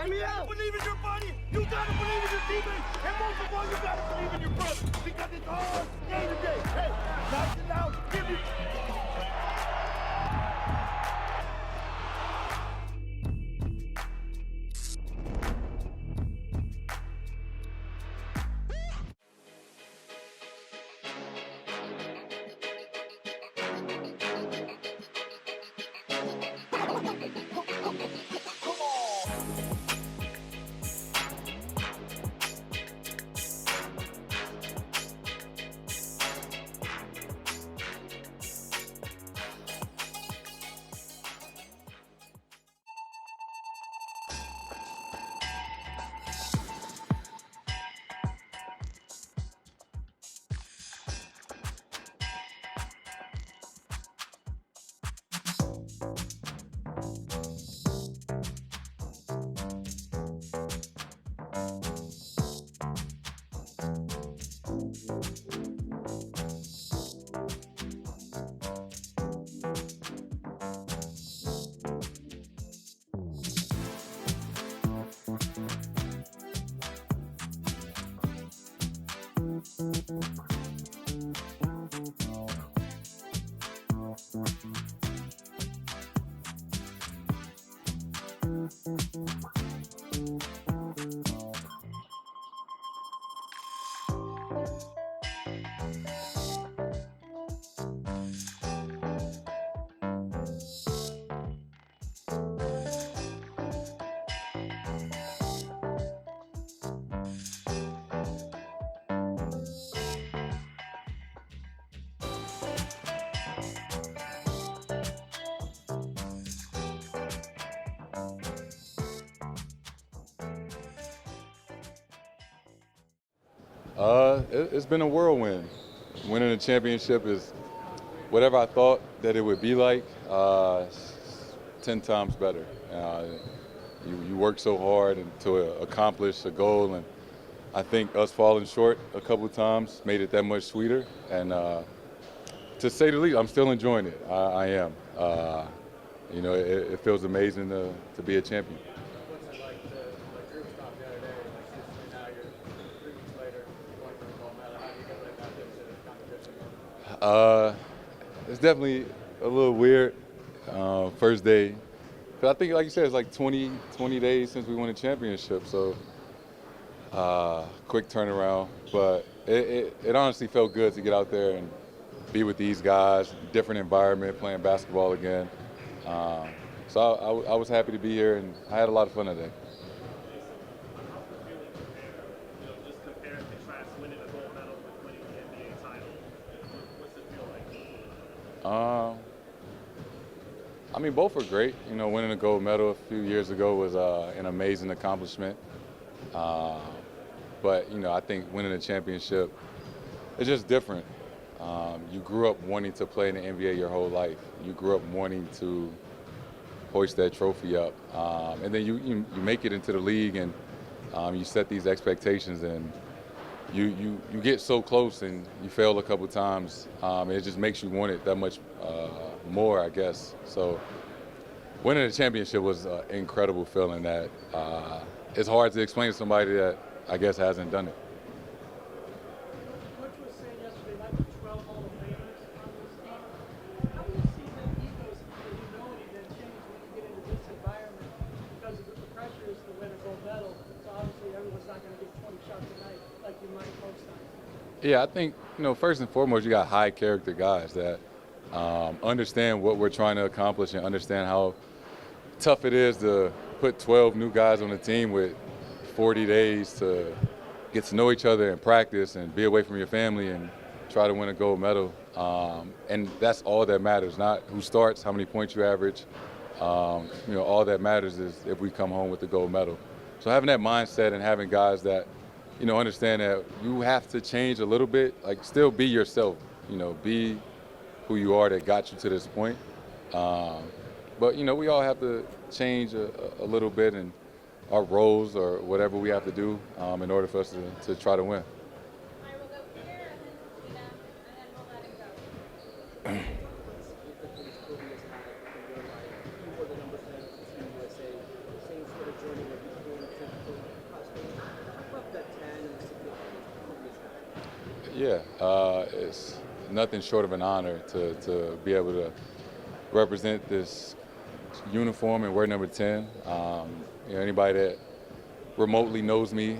You gotta believe in your body. You gotta believe in your teammates. And most of all, you gotta believe in your brother. Because it's hard day to day. Hey, nice and loud. Give me. It's been a whirlwind. Winning a championship is whatever I thought that it would be like, 10 times better. You work so hard to accomplish a goal, and I think us falling short a couple of times made it that much sweeter. And to say the least, I'm still enjoying it. I am. It feels amazing to be a champion. What's it like to group stop the other day, and now you're 3 weeks later, going for a gold medal? How do you get like that into competition? It's definitely a little weird. First day. But I think, like you said, it's like 20 days since we won a championship. So quick turnaround. But it honestly felt good to get out there and be with these guys, different environment, playing basketball again. So I was happy to be here, and I had a lot of fun today. Just compare and contrast winning a gold medal with winning the NBA title. What's it feel like? I mean, both were great. Winning a gold medal a few years ago was an amazing accomplishment. But I think winning a championship is just different. You grew up wanting to play in the NBA your whole life. You grew up wanting to hoist that trophy up, and then you make it into the league, and you set these expectations, and you get so close, and you fail a couple times. It just makes you want it that much more, I guess. So winning a championship was an incredible feeling that it's hard to explain to somebody that I guess hasn't done it. Coach was saying yesterday, like the 12 Hall of Famers on this team. How do you see the ethos and the humility that change when you get into this environment? Because the pressure is to win a gold medal, so obviously everyone's not going to get 20 shots a night like you might most times. Yeah, I think, first and foremost, you got high character guys that understand what we're trying to accomplish and understand how tough it is to put 12 new guys on the team with 40 days to get to know each other and practice and be away from your family and try to win a gold medal. And that's all that matters, not who starts, how many points you average. All that matters is if we come home with the gold medal. So having that mindset and having guys that, understand that you have to change a little bit, like still be yourself, be who you are that got you to this point. But, we all have to change a little bit in our roles or whatever we have to do in order for us to try to win. I will go here, and then we'll let it go. Before the numbers for the Team USA, same sort of journey where he's doing Yeah, it's nothing short of an honor to be able to represent this uniform and wear number 10. Anybody that remotely knows me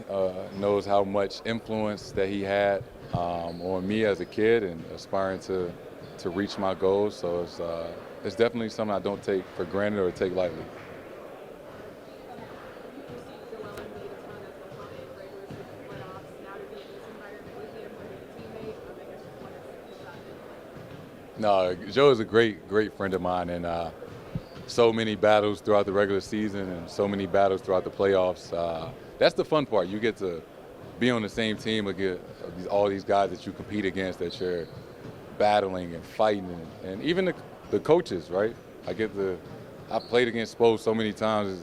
knows how much influence that he had on me as a kid and aspiring to reach my goals. So it's definitely something I don't take for granted or take lightly. No, Joe is a great friend of mine, and so many battles throughout the regular season and so many battles throughout the playoffs. That's the fun part. You get to be on the same team against all these guys that you compete against, that you're battling and fighting, and even the coaches, right? I played against Spo so many times.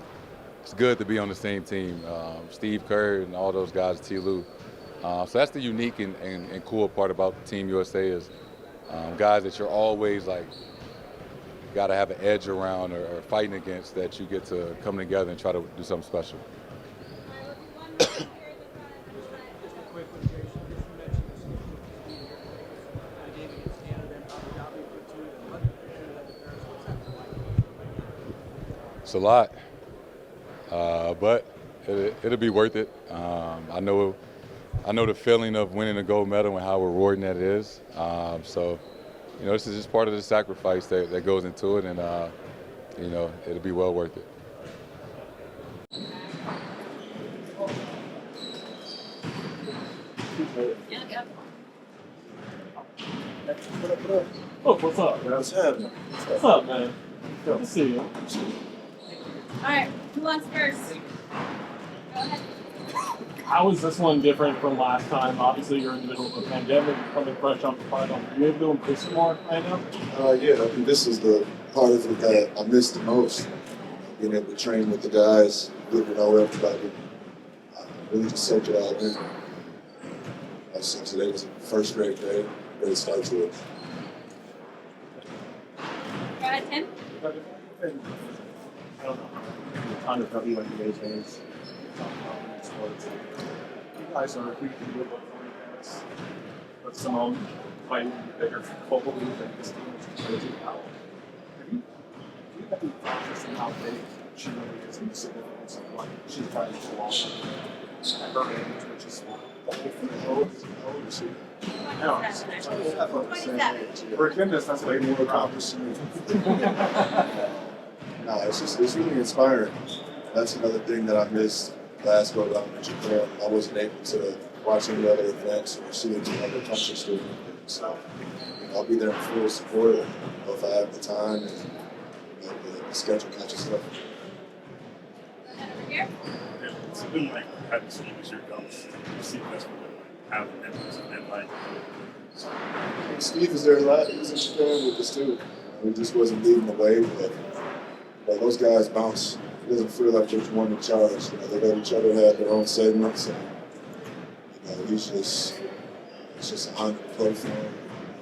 It's good to be on the same team. Steve Kerr and all those guys, T. Lou. So that's the unique and cool part about Team USA is guys that you're always like got to have an edge around or fighting against, that you get to come together and try to do something special. Just a quick one, Jayson. Just you mentioned this game against Canada and Abu Dhabi for 2. And what what's that like? It's a lot, but it'll be worth it. I know the feeling of winning a gold medal and how rewarding that is. So, this is just part of the sacrifice that goes into it, and it'll be well worth it. Oh, what's up? What's happening? What's up, man? Good to see you. All right, who wants first? Go ahead. How is this one different from last time? Obviously, you're in the middle of a pandemic, coming fresh off the final. Are you able to improve some more right now? Yeah, I think this is the part of it that I missed the most. Being able to train with the guys, getting to know everybody, really just soak it all in. So today was a first great day, great start to it. Go ahead, Tim. I don't know. A ton of WNBA fans. You guys are we can do it for but Simone fighting bigger football league than this team is crazy. Have you had any thoughts on how big she really is in the significance of what she's trying to pull off at her age, which is I know. 27. For gymnasts, that's way more accomplished. No, it's really inspiring. That's another thing that I missed last go down in Japan. I wasn't able to watch any other events or see any other countries doing it. So I'll be there in full support if I have the time and the schedule catches up. Over here. It's been like having seen this year comes, you see that's what having them has been like. Steve was there a lot. He was in Japan with us too. He just wasn't leading the way, but those guys bounce. It doesn't feel like there's one in charge. They let each other have their own segments, and it's just an honor to play for him.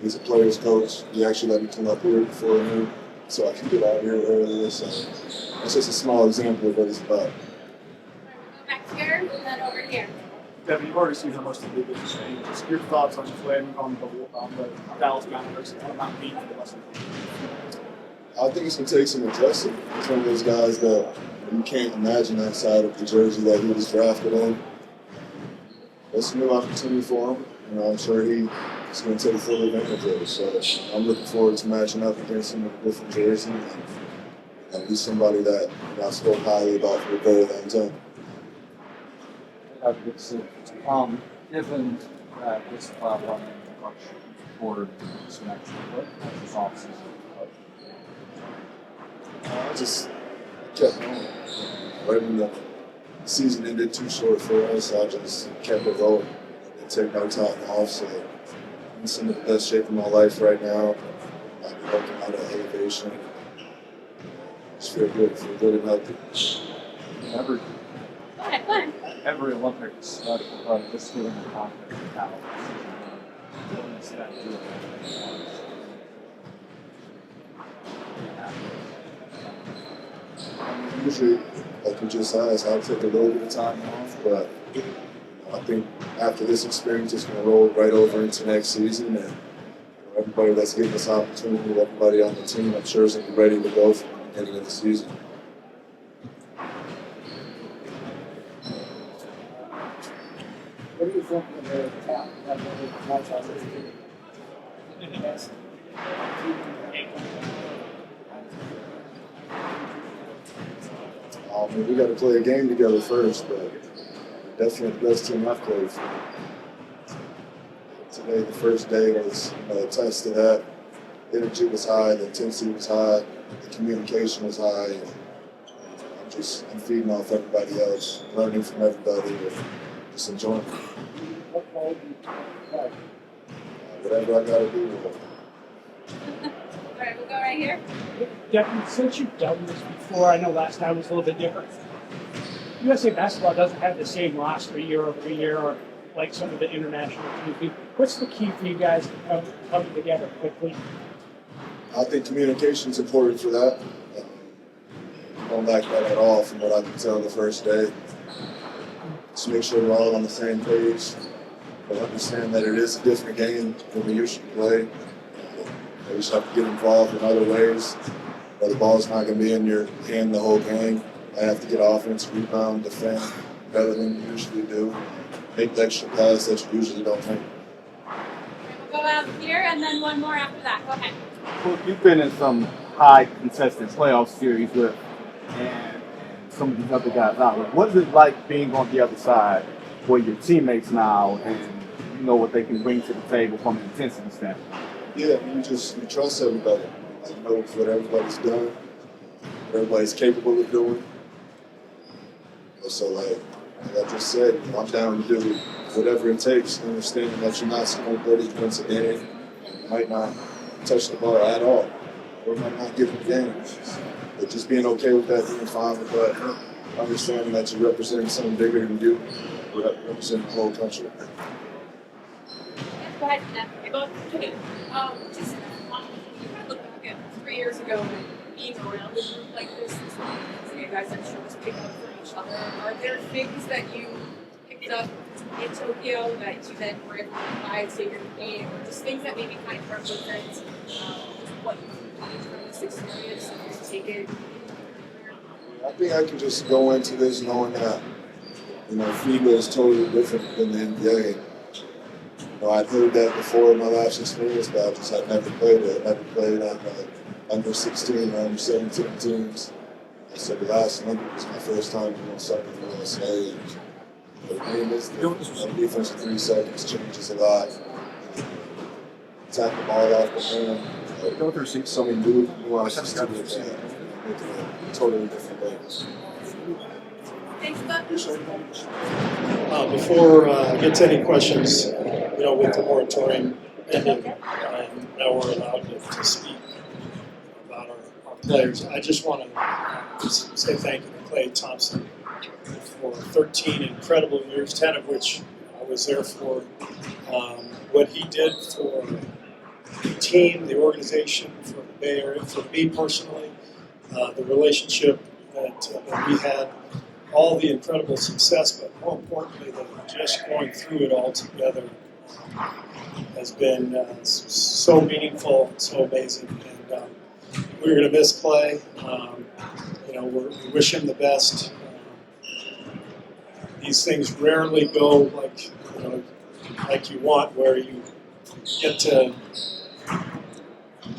He's a player's coach. He actually let me come up here before me, so I can get out here earlier. So that's just a small example of what it's about. Go back here and then over here. Devin, you've already seen how much the league has changed. Just your thoughts on playing on the Dallas Mavericks and what about being for the rest of the team? I think it's going to take some adjusting. He's one of those guys that you can't imagine outside of the jersey that he was drafted in. It's a new opportunity for him. I'm sure he's going to take full advantage of it. So I'm looking forward to matching up against him in a different jersey. And he's somebody that I spoke highly about for a very long time. Given that this one much forward this next what this offseason? I just kept going. Right when the season ended too short for us, I just kept it going. Didn't take no time off, so I'm in the best shape of my life right now. I've been working out of elevation. Just feel good and healthy. Go ahead. Every Olympics, just feeling the confidence and talent. What does that do? Usually, like you just asked, I'll take a little bit of time off, but I think after this experience, it's going to roll right over into next season, and everybody that's getting this opportunity, everybody on the team, I'm sure is going to be ready to go from the beginning of the season. What do you think of the talent that the match on this team? Yes. We got to play a game together first, but definitely the best team I've played for. Today, the first day was a test of that. The energy was high, the intensity was high, the communication was high. And, I'm feeding off everybody else, learning from everybody, and just enjoying it. What role do you play? Whatever I got to do with it. All right, we'll go right here. Devin, since you've done this before, I know last time was a little bit different. USA Basketball doesn't have the same roster year over year or like some of the international teams. What's the key for you guys to come together quickly? I think communication is important for that. I don't lack that at all from what I can tell the first day. Just make sure we're all on the same page. But understand that it is a different game than we usually play. We just have to get involved in other ways. But the ball's not going to be in your hand the whole game. I have to get offense, rebound, defend better than you usually do. Make the extra pass that you usually don't make. We'll go out here and then one more after that. Go ahead. Well, you've been in some high contested playoff series with and some of these other guys out. What is it like being on the other side where your teammates now and you know what they can bring to the table from an intensity standpoint? Yeah, you trust everybody. You know what everybody's done, what everybody's capable of doing. So, like I just said, I'm down to do whatever it takes, understanding that you're not scoring 30 points a game. You might not touch the ball at all, or might not get the game. But just being okay with that, being fine with that, understanding that you're representing something bigger than you, representing the whole country. Go ahead, Jeff. Just you kind of look back at 3 years ago and being around a group like this, so you guys I'm sure was pick up for each other. Are there things that you picked up in Tokyo that you then were able to apply to your game, or just things that maybe kind of represent what you've gained from this experience and just take it? I think I can just go into this knowing that, FIBA is totally different than the NBA. I'd heard that before in my last experience, but I'd never played it. I never played on under 16 or under 17 teams. So the last Olympics was my first time doing something for USA. The game is the defense in 3 seconds changes a lot. Attack the ball off the hand. Go through so many nuances to it that make it a totally different way. Thanks, Buck. Before I get to any questions, with the moratorium ending, now we're allowed to speak about our players. I just want to say thank you to Clay Thompson for 13 incredible years, 10 of which I was there for. What he did for the team, the organization, for the Bay Area, for me personally, the relationship that we had, all the incredible success, but more importantly, that just going through it all together has been so meaningful and so amazing. And we're going to miss Clay. We wish him the best. These things rarely go like you want, where you get to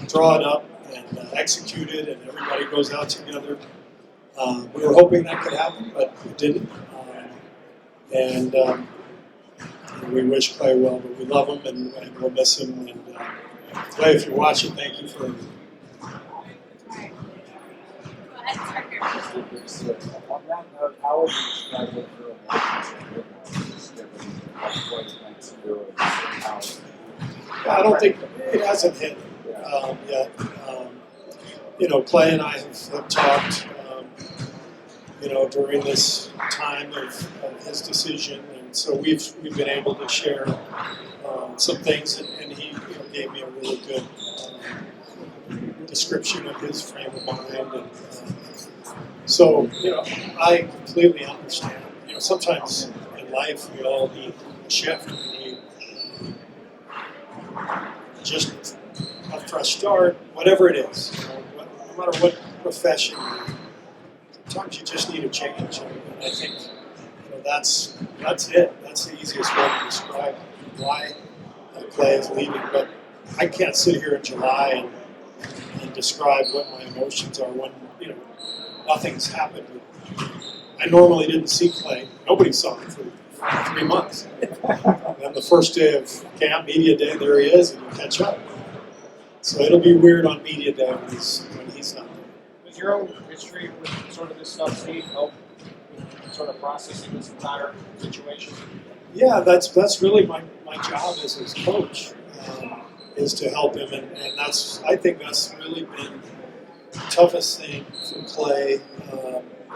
draw it up and execute it, and everybody goes out together. We were hoping that could happen, but it didn't. We wish Clay well, but we love him and we'll miss him. And Clay, if you're watching, thank you for. On that note, how would you describe what your relationship with given how Clay thinks to do it? I don't think it hasn't hit yet. Clay and I have talked, during this time of his decision, and so we've been able to share some things, and he gave me a really good description of his frame of mind, and so I completely understand. Sometimes in life, we all need a shift. We need just a fresh start, whatever it is. No matter what profession you're in, sometimes you just need a change. And I think that's it. That's the easiest way to describe why Clay is leaving. But I can't sit here in July and describe what my emotions are when nothing's happened. I normally didn't see Clay. Nobody saw him for 3 months. And the first day of camp, media day, there he is, and you catch up. So it'll be weird on media day when he's not there. Does your own history with sort of this stuff, Steve, help sort of processing this entire situation? Yeah, that's really my job as his coach, is to help him, and I think that's really been the toughest thing for Clay,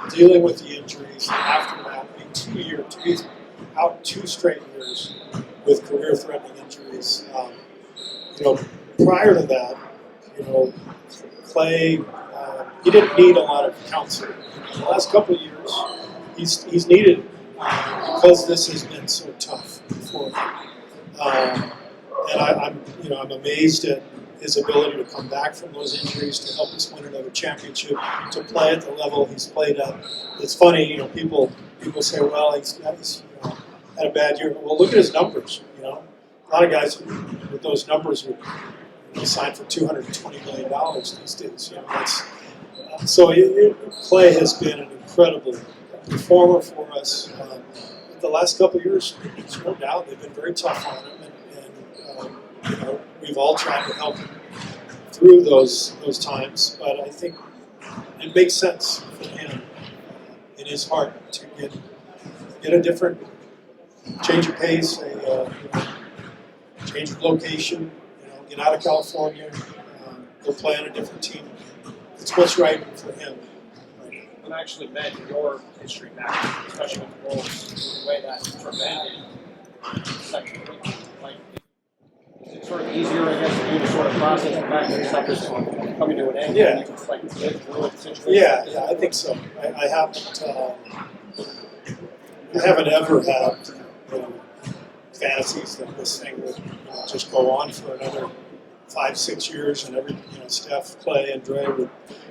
dealing with the injuries, and after that, he's out 2 straight years with career-threatening injuries. Prior to that, Clay, he didn't need a lot of counsel. In the last couple of years, he's needed because this has been so tough for him. And I'm amazed at his ability to come back from those injuries, to help us win another championship, to play at the level he's played at. It's funny, people say, well, he's had a bad year. Well, look at his numbers. A lot of guys with those numbers would sign for $220 million these days. Clay has been an incredible performer for us. The last couple of years, there's no doubt they've been very tough on him, and we've all tried to help him through those times. But I think it makes sense for him in his heart to get a different change of pace, a change of location. Get out of California, go play on a different team. It's what's right for him. When I actually met your history back, especially with the Bulls, the way that prevented second week, is it sort of easier, I guess, for you to sort of process the fact that stuff is coming to an end? Yeah. And you just, live through the situation? Yeah, I think so. I haven't ever had fantasies that this thing would just go on for another 5-6 years, and Steph, Clay, and Dre would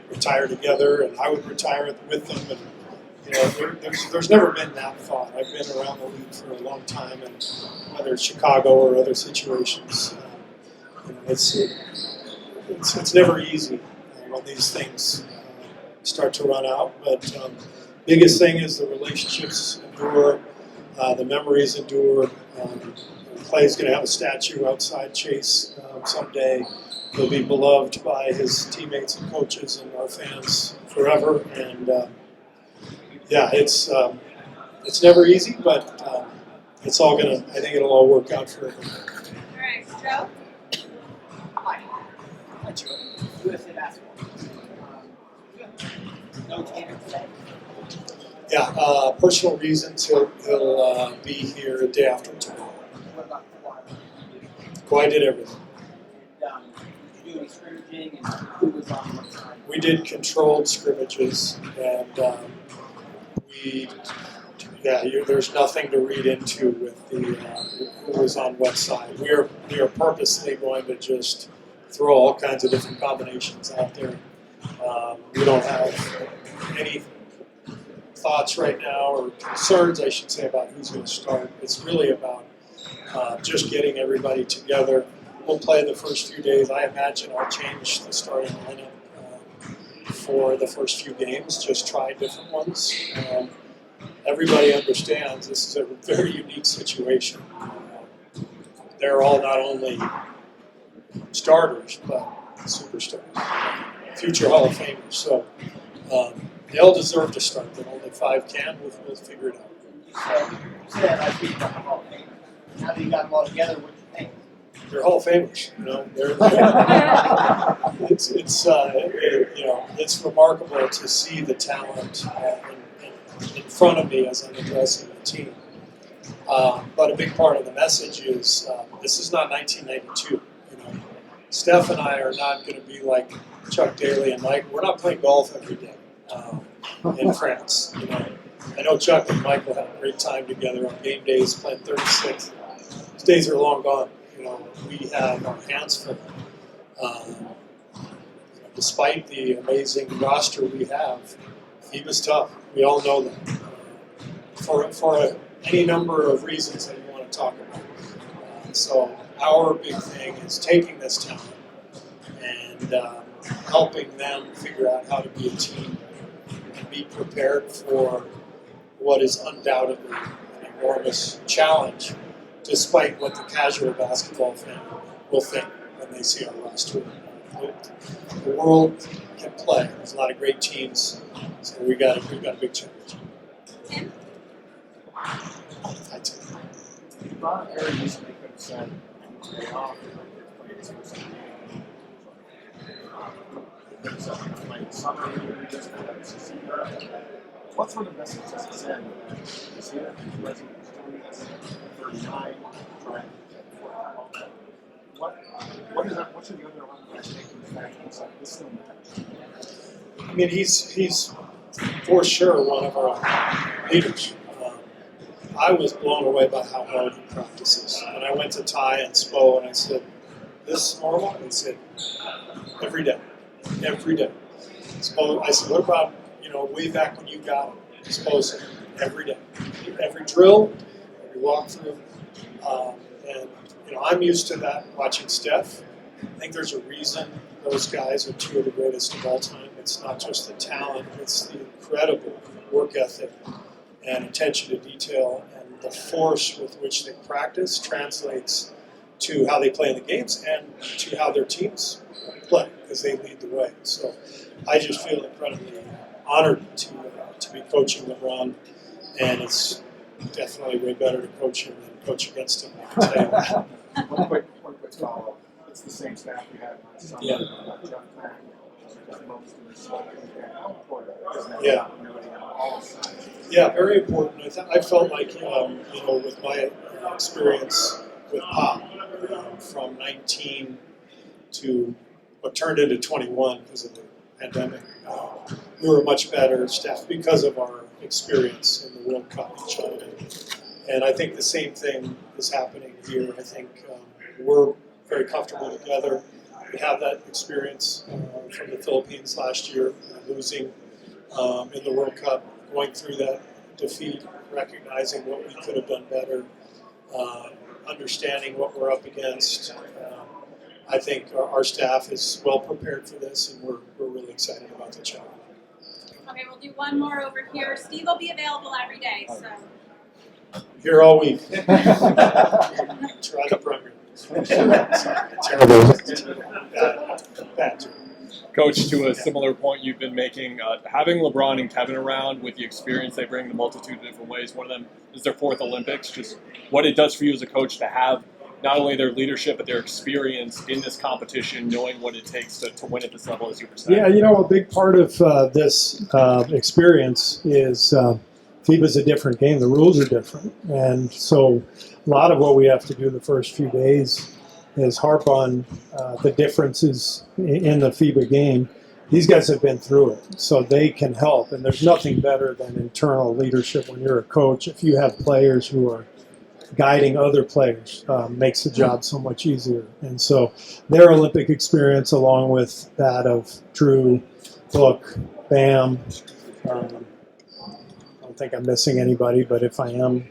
retire together, and I would retire with them. And there's never been that thought. I've been around the league for a long time, and whether it's Chicago or other situations, it's never easy when these things start to run out. But biggest thing is the relationships endure, the memories endure. Clay's going to have a statue outside Chase someday. He'll be beloved by his teammates and coaches and our fans forever. And it's never easy, but it's all I think it'll all work out for everyone. All right, Joe? Hi. Hi, Joe. USA Basketball. No Tatum today. Yeah, personal reasons. He'll be here a day after tomorrow. What about Kawhi? Kawhi did everything. Did you do any scrimmaging, and who was on what side? We did controlled scrimmages, and there's nothing to read into with the who was on what side. We are purposely going to just throw all kinds of different combinations out there. We don't have any thoughts right now, or concerns, I should say, about who's going to start. It's really about just getting everybody together. We'll play the first few days. I imagine I'll change the starting lineup for the first few games, just try different ones. Everybody understands this is a very unique situation. They're all not only starters, but superstars, future Hall of Famers. So they all deserve to start, but only 5 can. We'll figure it out. You said last week about the Hall of Fame. Now that you got them all together, what do you think? They're Hall of Famers. It's remarkable to see the talent in front of me as I'm addressing the team. But a big part of the message is this is not 1992. Steph and I are not going to be like Chuck Daly and Mike. We're not playing golf every day in France. I know Chuck and Michael had a great time together on game days, playing 36. Those days are long gone. We have our hands full. Despite the amazing roster we have, FIBA's tough. We all know that. For any number of reasons that you want to talk about. So our big thing is taking this talent and helping them figure out how to be a team and be prepared for what is undoubtedly an enormous challenge, despite what the casual basketball fan will think when they see our roster. The world can play. There's a lot of great teams, so we've got a big challenge. Ron Perry recently could have said they off what sort of message does it send? Is he resident 39, what should the other 11 guys take from the fact that it's like this still matters? I mean, he's for sure one of our leaders. I was blown away by how hard he practices. When I went to Ty and Spo and I said, "This is normal?" He said, "Every day, every day." Spo, I said, "What about way back when you got him?" Spo said, "Every day, every drill, every walkthrough." And I'm used to that watching Steph. I think there's a reason those guys are two of the greatest of all time. It's not just the talent; it's the incredible work ethic and attention to detail, and the force with which they practice translates to how they play in the games and to how their teams play, because they lead the way. So I just feel incredibly honored to be coaching LeBron, and it's definitely way better to coach him than coach against him, I can tell you that. One quick follow-up. It's the same staff we had last summer. Yeah. Jeff Mack, Yeah. Yeah, very important. I felt like, with my experience with Pop, from 19 to what turned into 21 because of the pandemic, we were a much better staff because of our experience in the World Cup in China. And I think the same thing is happening here. I think we're very comfortable together. We have that experience from the Philippines last year, losing in the World Cup, going through that defeat, recognizing what we could have done better, understanding what we're up against. I think our staff is well prepared for this, and we're really excited about the challenge. Okay, we'll do one more over here. Steve will be available every day, so. Here all week. Try the program. Bad. Coach, to a similar point you've been making, having LeBron and Kevin around with the experience they bring in a multitude of different ways, one of them is their fourth Olympics, just what it does for you as a coach to have not only their leadership but their experience in this competition, knowing what it takes to win at this level, as you were saying. Yeah, a big part of this experience is FIBA's a different game. The rules are different. And so a lot of what we have to do the first few days is harp on the differences in the FIBA game. These guys have been through it, so they can help. And there's nothing better than internal leadership when you're a coach. If you have players who are guiding other players, makes the job so much easier. And so their Olympic experience, along with that of Drew, Book, Bam, I don't think I'm missing anybody, but if I am,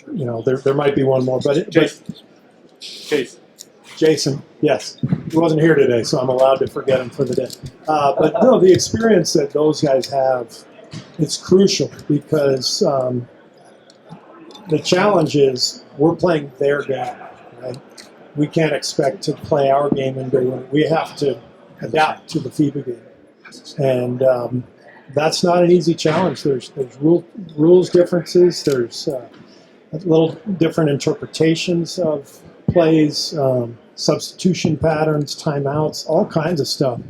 there might be one more. But Jayson, yes. He wasn't here today, so I'm allowed to forget him for the day. But no, the experience that those guys have, it's crucial because the challenge is we're playing their game, right? We can't expect to play our game and go. We have to adapt to the FIBA game. And that's not an easy challenge. There's rules differences. There's little different interpretations of plays, substitution patterns, timeouts, all kinds of stuff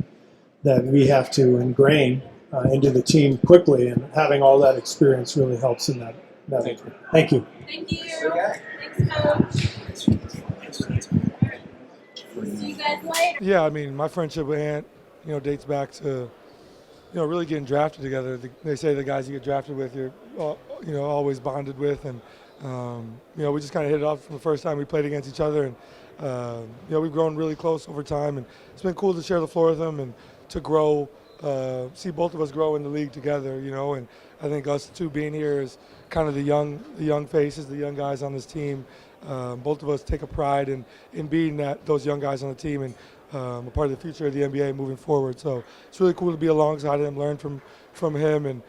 that we have to ingrain into the team quickly. And having all that experience really helps in that. Thank you. Thank you. Thanks, Coach. See you guys later. Yeah, I mean, my friendship with Ant, dates back to, really getting drafted together. They say the guys you get drafted with, you're always bonded with, and we just kind of hit it off from the first time we played against each other, and we've grown really close over time, and it's been cool to share the floor with them and to grow, see both of us grow in the league together, and I think us two being here is kind of the young faces, the young guys on this team. Both of us take a pride in being those young guys on the team and a part of the future of the NBA moving forward. So it's really cool to be alongside him, learn from him, and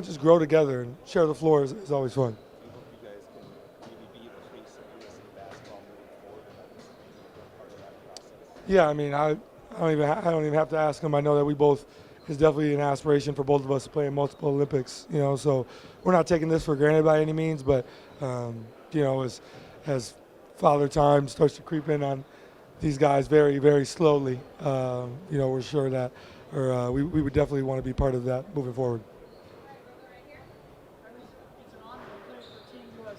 just grow together and share the floor is always fun. Yeah, I mean, I don't even have to ask him. I know that we both, it's definitely an aspiration for both of us to play in multiple Olympics. So we're not taking this for granted by any means, but as Father Time starts to creep in on these guys very, very slowly, we're sure that, or we would definitely want to be part of that moving forward. It's an honor to play for Team USA,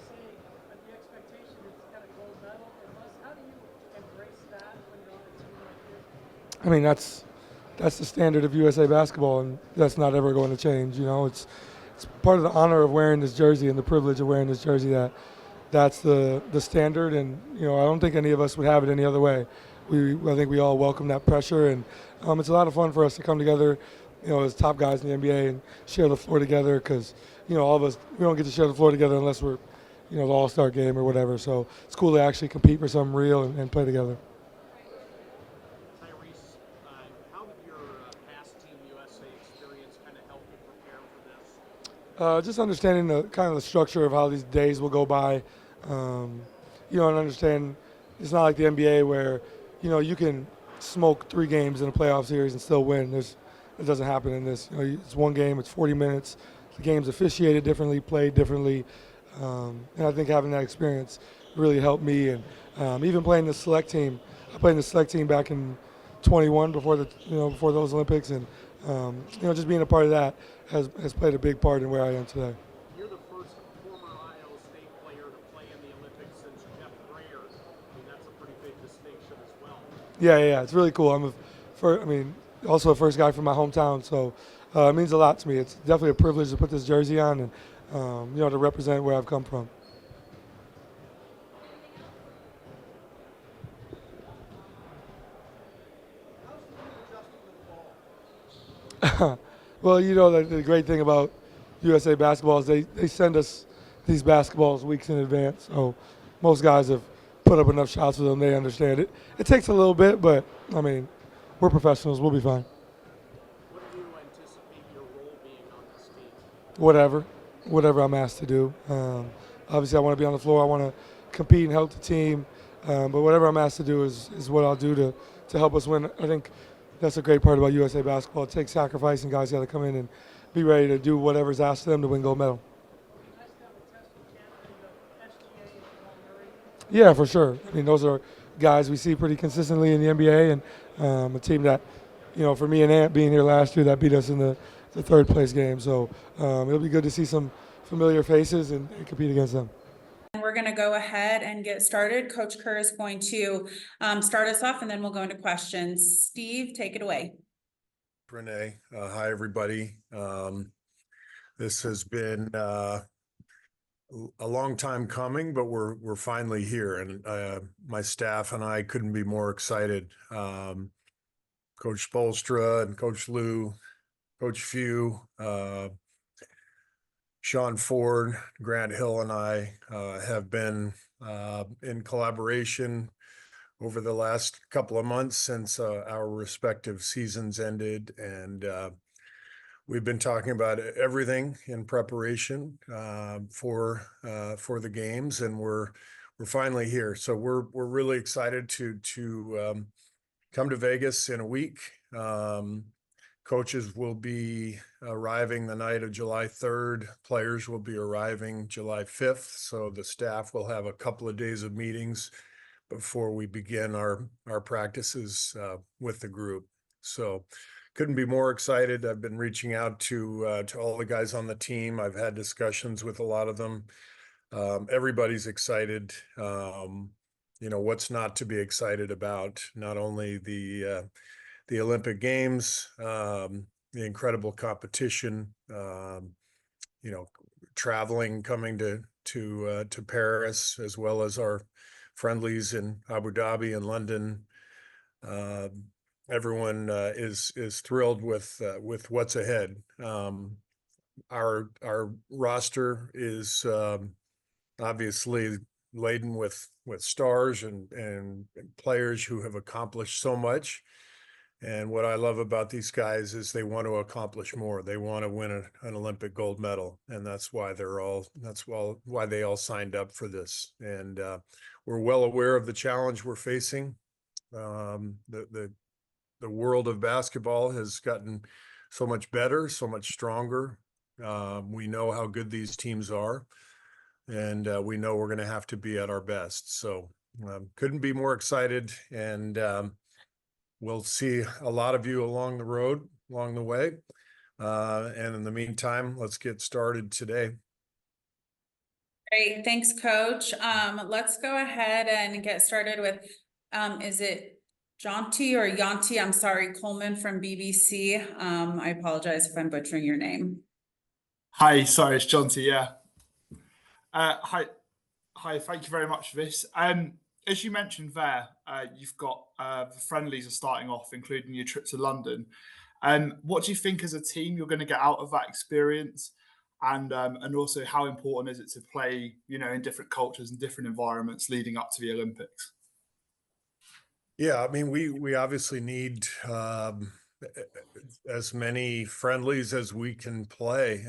but the expectation is to get a gold medal or less. How do you embrace that when you're on a team like this? I mean, that's the standard of USA basketball, and that's not ever going to change. It's part of the honor of wearing this jersey and the privilege of wearing this jersey that's the standard, and I don't think any of us would have it any other way. I think we all welcome that pressure, and it's a lot of fun for us to come together, as top guys in the NBA and share the floor together, because all of us, we don't get to share the floor together unless we're the All-Star game or whatever. So it's cool to actually compete for something real and play together. Tyrese, how did your past Team USA experience kind of help you prepare for this? Just understanding the kind of the structure of how these days will go by, and understand it's not like the NBA where, you can smoke 3 games in a playoff series and still win. It doesn't happen in this. It's one game, it's 40 minutes. The game's officiated differently, played differently, and I think having that experience really helped me. And even playing the select team, I played in the select team back in 21 before those Olympics, and just being a part of that has played a big part in where I am today. You're the first former Iowa State player to play in the Olympics since Jeff Grayer. I mean, that's a pretty big distinction as well. Yeah, it's really cool. Also a first guy from my hometown, so it means a lot to me. It's definitely a privilege to put this jersey on and to represent where I've come from. Well, the great thing about USA basketball is they send us these basketballs weeks in advance. So most guys have put up enough shots with them. They understand it. It takes a little bit, but, we're professionals. We'll be fine. What do you anticipate your role being on this team? Whatever I'm asked to do. Obviously, I want to be on the floor. I want to compete and help the team. But whatever I'm asked to do is what I'll do to help us win. I think that's a great part about USA basketball. It takes sacrifice, and guys got to come in and be ready to do whatever's asked of them to win gold medal. Yeah, for sure. Those are guys we see pretty consistently in the NBA, and a team that, for me and Ant being here last year, that beat us in the third place game. So it'll be good to see some familiar faces and compete against them. We're going to go ahead and get started. Coach Kerr is going to start us off, and then we'll go into questions. Steve, take it away. Renee, hi everybody. This has been a long time coming, but we're finally here, and my staff and I couldn't be more excited. Coach Spolstra and Coach Lou, Coach Few, Sean Ford, Grant Hill, and I have been in collaboration over the last couple of months since our respective seasons ended, and we've been talking about everything in preparation for the games, and we're finally here. So we're really excited to come to Vegas in a week. Coaches will be arriving the night of July 3rd. Players will be arriving July 5th. So the staff will have a couple of days of meetings before we begin our practices with the group. So couldn't be more excited. I've been reaching out to all the guys on the team. I've had discussions with a lot of them. Everybody's excited. What's not to be excited about? Not only the Olympic Games, the incredible competition, traveling, coming to Paris, as well as our friendlies in Abu Dhabi and London. Everyone is thrilled with what's ahead. Our roster is obviously laden with stars and players who have accomplished so much. And what I love about these guys is they want to accomplish more. They want to win an Olympic gold medal, and that's why why they all signed up for this. And we're well aware of the challenge we're facing. The world of basketball has gotten so much better, so much stronger. We know how good these teams are, and we know we're going to have to be at our best. So couldn't be more excited, and we'll see a lot of you along the way. And in the meantime, let's get started today. Great, thanks, Coach. Let's go ahead and get started with, is it Jonty or Yanti? I'm sorry, Coleman from BBC. I apologize if I'm butchering your name. Hi, sorry, it's Jonty, yeah. Hi, thank you very much for this. As you mentioned there, you've got the friendlies are starting off, including your trip to London. What do you think as a team you're going to get out of that experience? And also, how important is it to play, in different cultures and different environments leading up to the Olympics? Yeah, I mean, we obviously need as many friendlies as we can play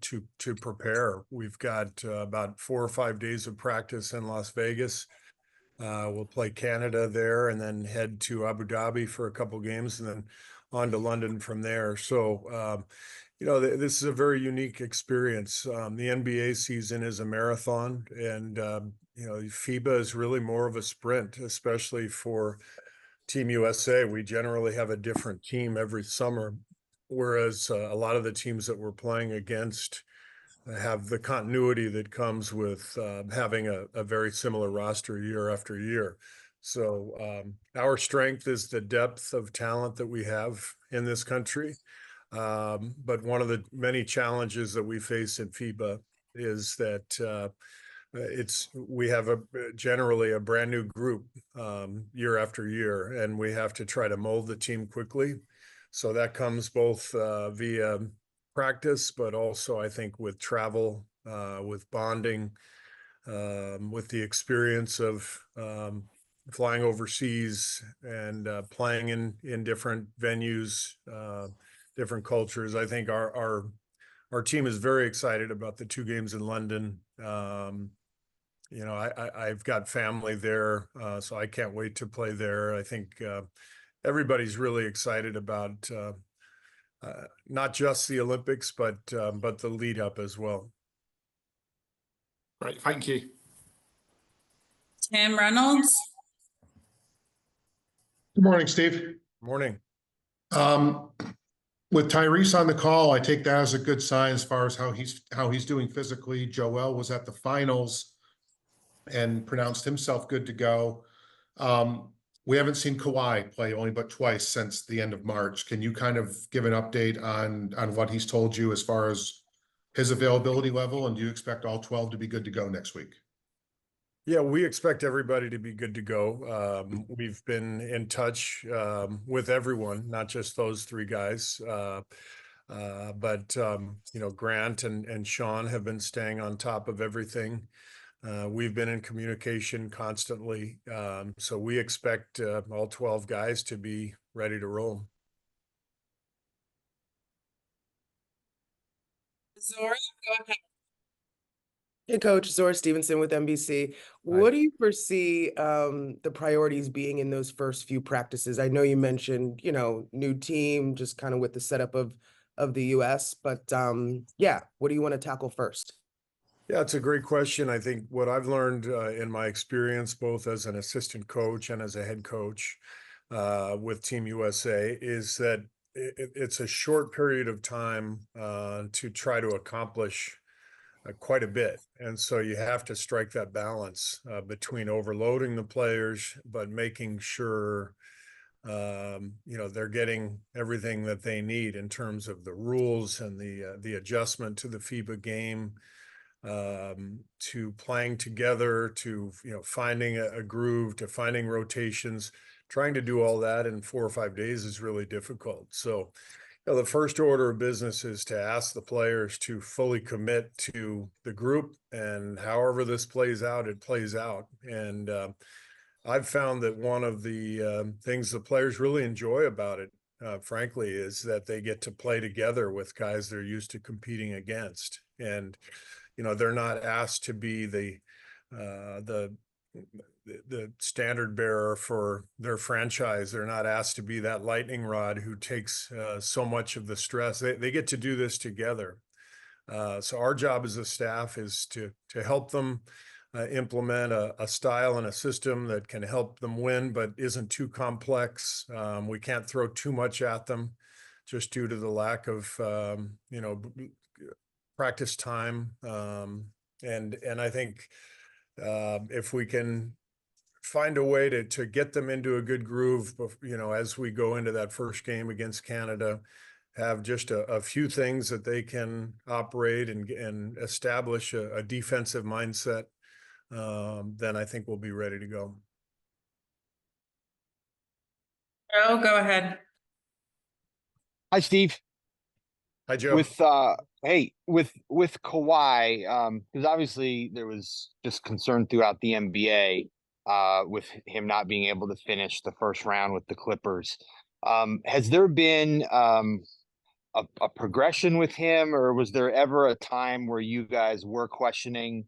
to prepare. We've got about 4 or 5 days of practice in Las Vegas. We'll play Canada there and then head to Abu Dhabi for a couple games and then on to London from there. So, this is a very unique experience. The NBA season is a marathon, and FIBA is really more of a sprint, especially for Team USA. We generally have a different team every summer, whereas a lot of the teams that we're playing against have the continuity that comes with having a very similar roster year after year. So our strength is the depth of talent that we have in this country. But one of the many challenges that we face in FIBA is that we have generally a brand new group year after year, and we have to try to mold the team quickly. So that comes both via practice, but also I think with travel, with bonding, with the experience of flying overseas and playing in different venues, different cultures. I think our team is very excited about the 2 games in London. I've got family there, so I can't wait to play there. I think everybody's really excited about not just the Olympics, but the lead up as well. Great, thank you. Tim Reynolds. Good morning, Steve. Morning. With Tyrese on the call, I take that as a good sign as far as how he's doing physically. Joel was at the finals and pronounced himself good to go. We haven't seen Kawhi play only but twice since the end of March. Can you kind of give an update on what he's told you as far as his availability level, and do you expect all 12 to be good to go next week? Yeah, we expect everybody to be good to go. We've been in touch with everyone, not just those 3 guys. But Grant and Sean have been staying on top of everything. We've been in communication constantly. So we expect all 12 guys to be ready to roll. Zora, go ahead. Hey, Coach. Zora Stevenson with NBC. What do you foresee the priorities being in those first few practices? I know you mentioned, new team, just kind of with the setup of the US, but what do you want to tackle first? Yeah, it's a great question. I think what I've learned in my experience, both as an assistant coach and as a head coach with Team USA, is that it's a short period of time to try to accomplish quite a bit. And so you have to strike that balance between overloading the players, but making sure they're getting everything that they need in terms of the rules and the adjustment to the FIBA game, to playing together, to finding a groove, to finding rotations. Trying to do all that in 4 or 5 days is really difficult. So the first order of business is to ask the players to fully commit to the group, and however this plays out, it plays out. And I've found that one of the things the players really enjoy about it, frankly, is that they get to play together with guys they're used to competing against. And, they're not asked to be the standard bearer for their franchise. They're not asked to be that lightning rod who takes so much of the stress. They get to do this together. So our job as a staff is to help them implement a style and a system that can help them win, but isn't too complex. We can't throw too much at them just due to the lack of, practice time. And I think if we can find a way to get them into a good groove, as we go into that first game against Canada, have just a few things that they can operate and establish a defensive mindset, then I think we'll be ready to go. Oh, go ahead. Hi, Steve. Hi, Joe. With Kawhi, because obviously there was just concern throughout the NBA with him not being able to finish the first round with the Clippers. Has there been a progression with him, or was there ever a time where you guys were questioning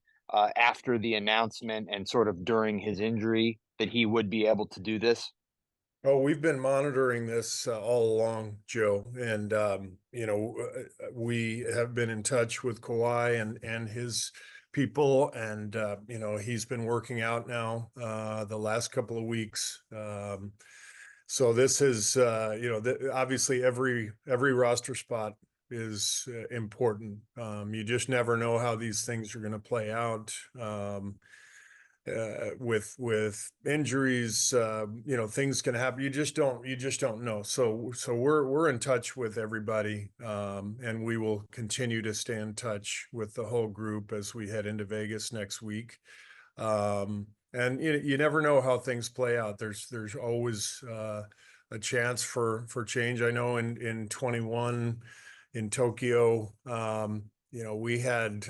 after the announcement and sort of during his injury that he would be able to do this? Oh, we've been monitoring this all along, Joe, and we have been in touch with Kawhi and his people, and he's been working out now the last couple of weeks. So this is obviously every roster spot is important. You just never know how these things are going to play out. With injuries, things can happen. You just don't know. So we're in touch with everybody, and we will continue to stay in touch with the whole group as we head into Vegas next week. And you never know how things play out. There's always a chance for change. I know in 21 in Tokyo, we had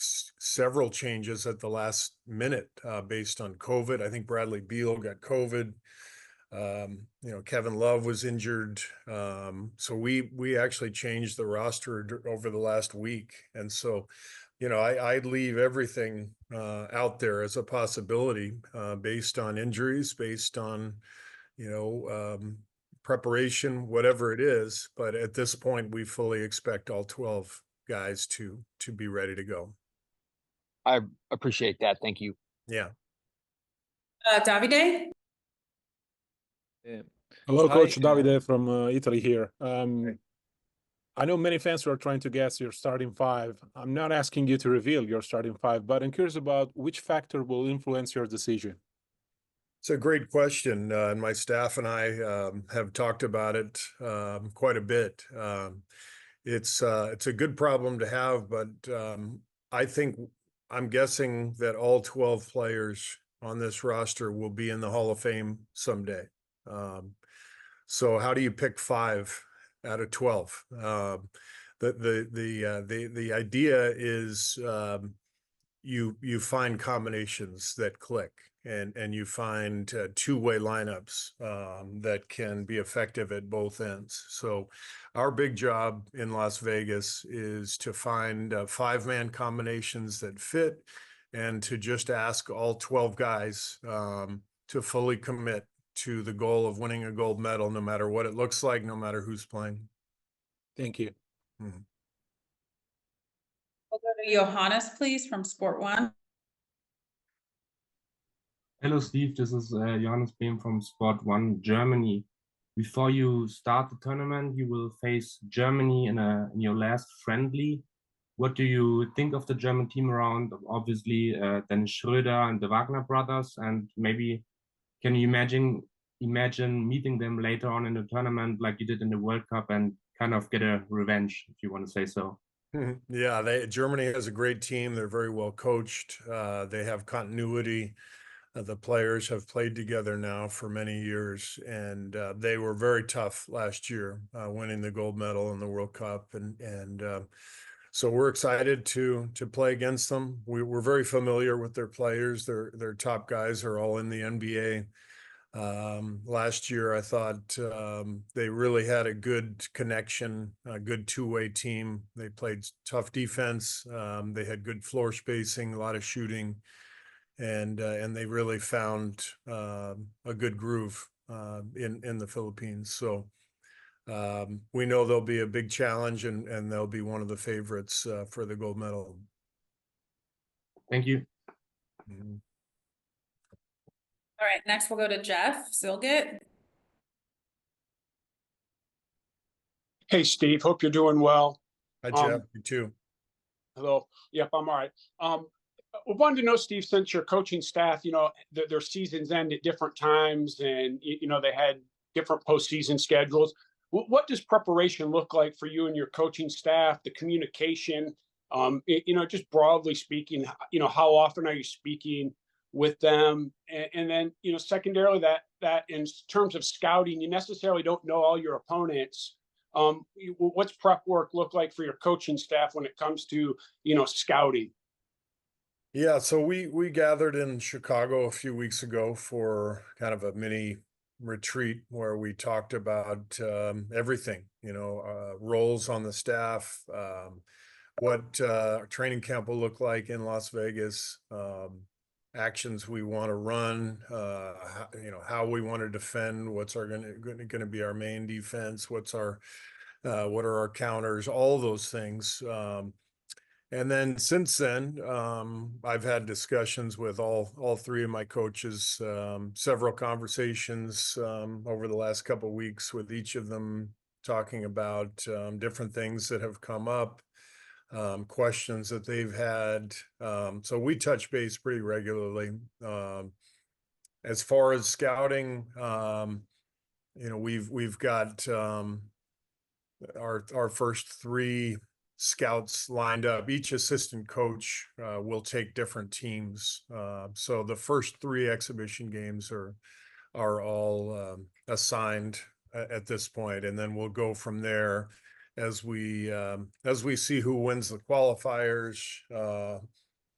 several changes at the last minute based on COVID. I think Bradley Beal got COVID. Kevin Love was injured. So we actually changed the roster over the last week. And so, I'd leave everything out there as a possibility based on injuries, based on, preparation, whatever it is. But at this point, we fully expect all 12 guys to be ready to go. I appreciate that. Thank you. Yeah. Davide? Hello, Hi, Coach Davide from Italy here. I know many fans are trying to guess your starting five. I'm not asking you to reveal your starting five, but I'm curious about which factor will influence your decision. It's a great question, and my staff and I have talked about it quite a bit. It's a good problem to have, but I'm guessing that all 12 players on this roster will be in the Hall of Fame someday. So how do you pick 5 out of 12? The idea is you find combinations that click, and you find two-way lineups that can be effective at both ends. So our big job in Las Vegas is to find 5-man combinations that fit, and to just ask all 12 guys to fully commit to the goal of winning a gold medal, no matter what it looks like, no matter who's playing. Thank you. Mm-hmm. We'll go to Johannes, please, from Sport One. Hello, Steve. This is Johannes Behm from Sport One Germany. Before you start the tournament, you will face Germany in your last friendly. What do you think of the German team around? Obviously, Dennis Schröder and the Wagner brothers, and maybe can you imagine imagine meeting them later on in the tournament like you did in the World Cup and kind of get a revenge, if you want to say so? Yeah, Germany has a great team. They're very well coached. They have continuity. The players have played together now for many years, and they were very tough last year, winning the gold medal in the World Cup, and so we're excited to play against them. We're very familiar with their players. Their top guys are all in the NBA. Last year, I thought they really had a good connection, a good two-way team. They played tough defense. They had good floor spacing, a lot of shooting, and they really found a good groove in the Philippines. So we know they'll be a big challenge, and they'll be one of the favorites for the gold medal. Thank you. Mm-hmm. All right, next we'll go to Jeff Zilgit. Hey, Steve. Hope you're doing well. Hi, Jeff. You too. Hello. Yep, I'm all right. We wanted to know, Steve, since your coaching staff, their seasons end at different times, and they had different postseason schedules. What does preparation look like for you and your coaching staff? The communication, just broadly speaking, how often are you speaking with them? And then, secondarily, that in terms of scouting, you necessarily don't know all your opponents. What's prep work look like for your coaching staff when it comes to, scouting? Yeah, so we gathered in Chicago a few weeks ago for kind of a mini retreat where we talked about everything, roles on the staff, what training camp will look like in Las Vegas, actions we want to run, how we want to defend, what's going to be our main defense, what are our counters, all those things. And then since then, I've had discussions with all three of my coaches, several conversations over the last couple of weeks with each of them, talking about different things that have come up, questions that they've had. So we touch base pretty regularly. As far as scouting, we've got our first three scouts lined up. Each assistant coach will take different teams. So the first three exhibition games are all assigned at this point, and then we'll go from there as we see who wins the qualifiers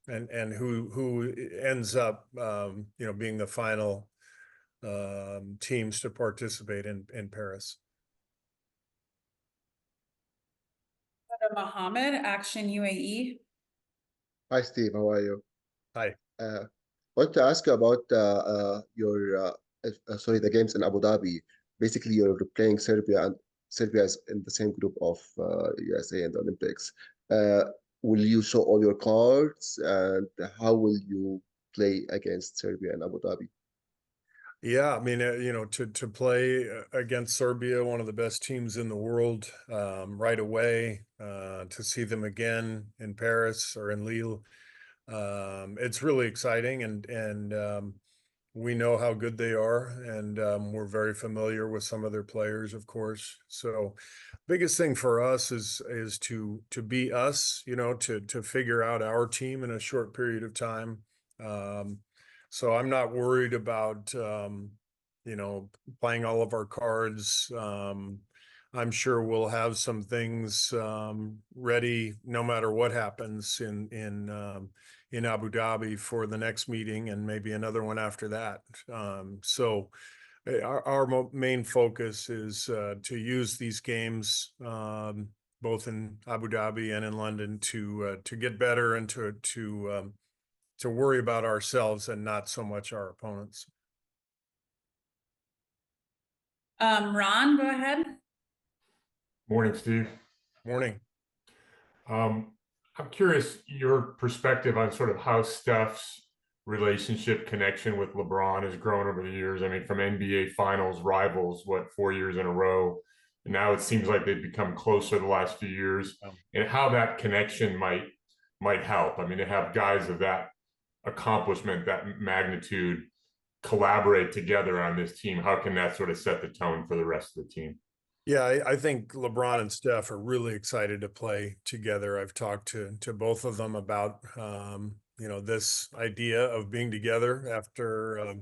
and who ends up being the final teams to participate in Paris. Mohammed, Action UAE. Hi, Steve. How are you? Hi. Want to ask you about the games in Abu Dhabi. Basically, you're playing Serbia, and Serbia is in the same group of USA in the Olympics. Will you show all your cards, and how will you play against Serbia in Abu Dhabi? Yeah, I mean, to play against Serbia, one of the best teams in the world, right away, to see them again in Paris or in Lille, it's really exciting, and we know how good they are, and we're very familiar with some of their players, of course. So, biggest thing for us is to be us, to figure out our team in a short period of time. So I'm not worried about, playing all of our cards. I'm sure we'll have some things ready no matter what happens in Abu Dhabi for the next meeting, and maybe another one after that. So our main focus is to use these games, both in Abu Dhabi and in London, to get better and to worry about ourselves and not so much our opponents. Ron, go ahead. Morning, Steve. Morning. I'm curious your perspective on sort of how Steph's relationship connection with LeBron has grown over the years. I mean, from NBA Finals rivals, 4 years in a row, and now it seems like they've become closer the last few years, and how that connection might help. I mean, to have guys of that accomplishment, that magnitude, collaborate together on this team? How can that sort of set the tone for the rest of the team? Yeah, I think LeBron and Steph are really excited to play together. I've talked to both of them about this idea of being together after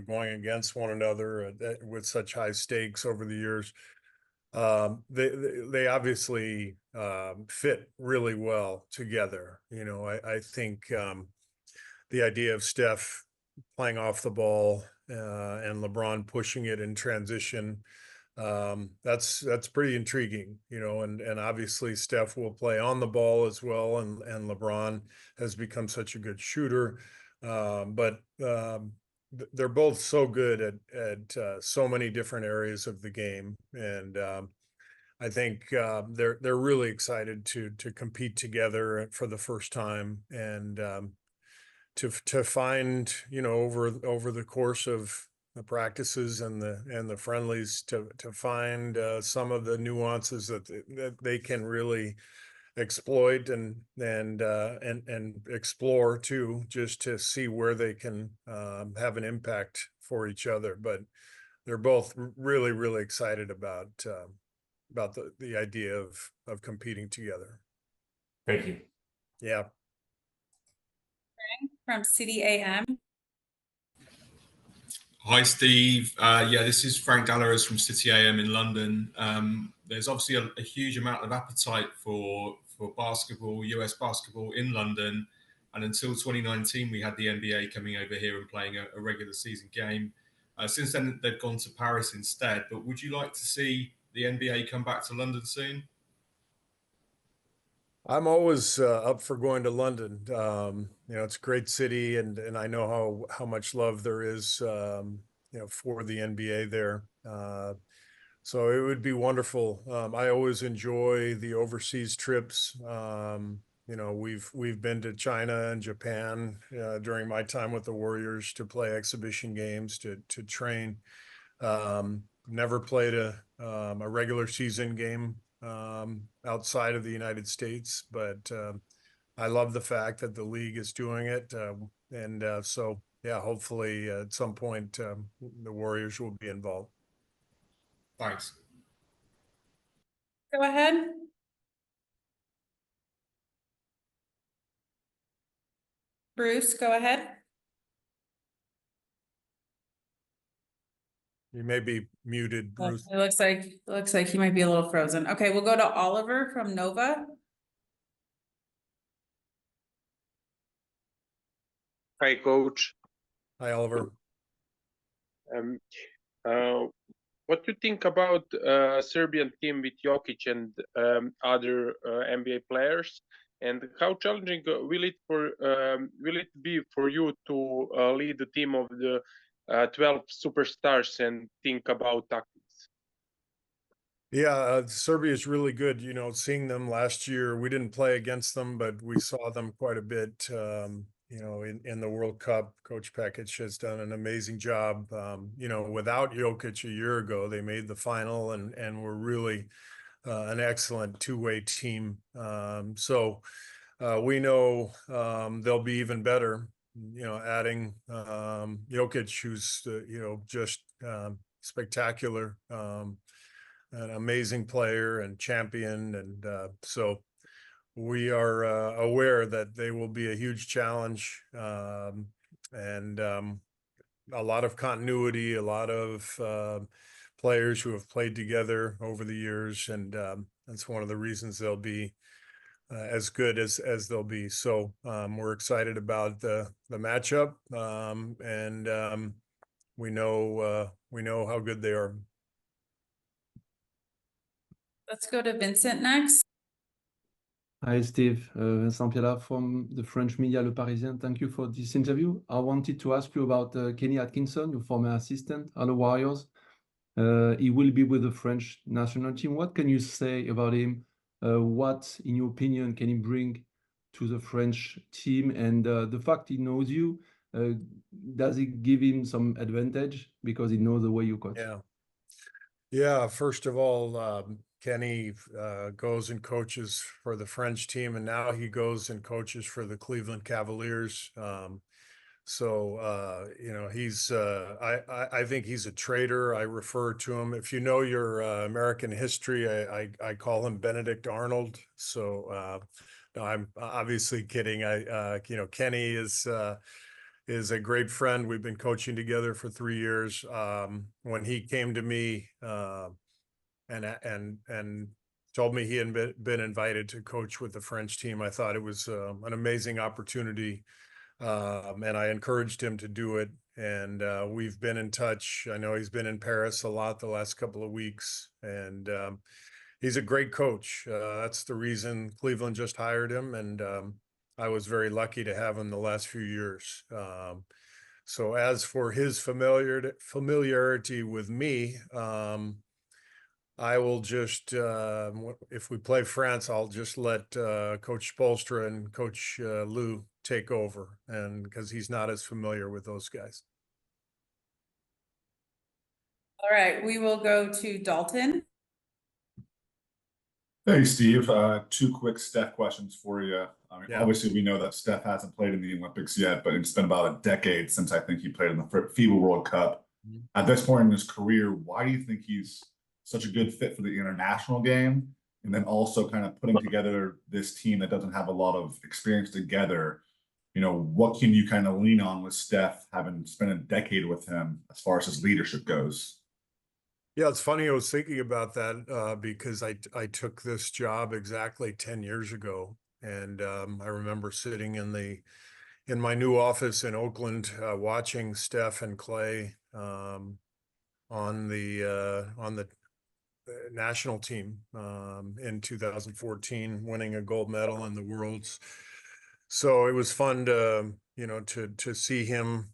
going against one another with such high stakes over the years. They obviously fit really well together. I think the idea of Steph playing off the ball and LeBron pushing it in transition, that's pretty intriguing, and obviously Steph will play on the ball as well, and LeBron has become such a good shooter. But they're both so good at so many different areas of the game, and I think they're really excited to compete together for the first time, and to find over the course of the practices and the friendlies to find some of the nuances that they can really exploit and explore too, just to see where they can have an impact for each other. But they're both really, really excited about the idea of competing together. Thank you. Yeah. From City AM. Hi, Steve. This is Frank Dallaros from City AM in London. There's obviously a huge amount of appetite for basketball, US basketball in London. And until 2019, we had the NBA coming over here and playing a regular season game. Since then, they've gone to Paris instead. But would you like to see the NBA come back to London soon? I'm always up for going to London. It's a great city, and I know how much love there is, for the NBA there. So it would be wonderful. I always enjoy the overseas trips. We've been to China and Japan during my time with the Warriors to play exhibition games, to train. Never played a regular season game outside of the United States, but I love the fact that the league is doing it, so hopefully at some point the Warriors will be involved. Thanks. Go ahead. Bruce, go ahead. You may be muted, Bruce. It looks like he might be a little frozen. Okay, we'll go to Oliver from Nova. Hi, Coach. Hi, Oliver. What do you think about Serbian team with Jokic and other NBA players? And how challenging will it be for you to lead the team of the 12 superstars and think about tactics? Yeah, Serbia is really good. Seeing them last year, we didn't play against them, but we saw them quite a bit. In the World Cup. Coach Pekic has done an amazing job. Without Jokic a year ago, they made the final and were really an excellent two-way team. So we know they'll be even better. Adding Jokic, who's just spectacular, an amazing player and champion, and so we are aware that they will be a huge challenge, and a lot of continuity, a lot of players who have played together over the years, and that's one of the reasons they'll be as good as they'll be. So we're excited about the matchup, and we know how good they are. Let's go to Vincent next. Hi, Steve. Vincent Piala from the French media Le Parisien. Thank you for this interview. I wanted to ask you about Kenny Atkinson, your former assistant on the Warriors. He will be with the French national team. What can you say about him? What, in your opinion, can he bring to the French team? And the fact he knows you, does it give him some advantage because he knows the way you coach? Yeah. First of all, Kenny goes and coaches for the French team, and now he goes and coaches for the Cleveland Cavaliers. So, he's, I think he's a traitor. I refer to him, if you know your American history, I call him Benedict Arnold. So, no, I'm obviously kidding. Kenny is a great friend. We've been coaching together for 3 years. When he came to me, and told me he had been invited to coach with the French team, I thought it was an amazing opportunity. And I encouraged him to do it. And we've been in touch. I know he's been in Paris a lot the last couple of weeks. And he's a great coach. That's the reason Cleveland just hired him. And I was very lucky to have him the last few years. So as for his familiarity with me, I will just, if we play France, I'll just let Coach Spoelstra and Coach Lou take over, and because he's not as familiar with those guys. All right, we will go to Dalton. Hey, Steve. Two quick Steph questions for you. Yeah. Obviously, we know that Steph hasn't played in the Olympics yet, but it's been about a decade since I think he played in the FIBA World Cup. At this point in his career, why do you think he's such a good fit for the international game? And then also kind of putting together this team that doesn't have a lot of experience together, what can you kind of lean on with Steph, having spent a decade with him as far as his leadership goes? Yeah, it's funny. I was thinking about that because I took this job exactly 10 years ago. And I remember sitting in my new office in Oakland, watching Steph and Clay on the national team in 2014, winning a gold medal in the Worlds. So it was fun to see him.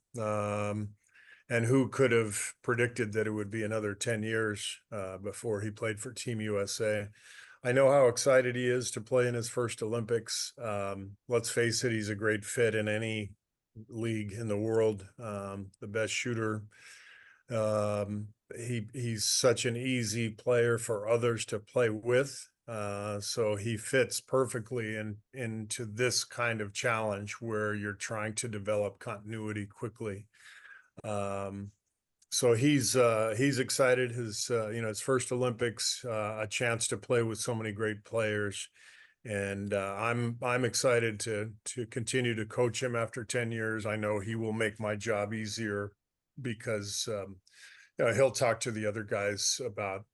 And who could have predicted that it would be another 10 years before he played for Team USA? I know how excited he is to play in his first Olympics. Let's face it, he's a great fit in any league in the world. The best shooter. He's such an easy player for others to play with. So he fits perfectly into this kind of challenge where you're trying to develop continuity quickly. So he's excited. His first Olympics, a chance to play with so many great players, and I'm excited to continue to coach him after 10 years. I know he will make my job easier because he'll talk to the other guys about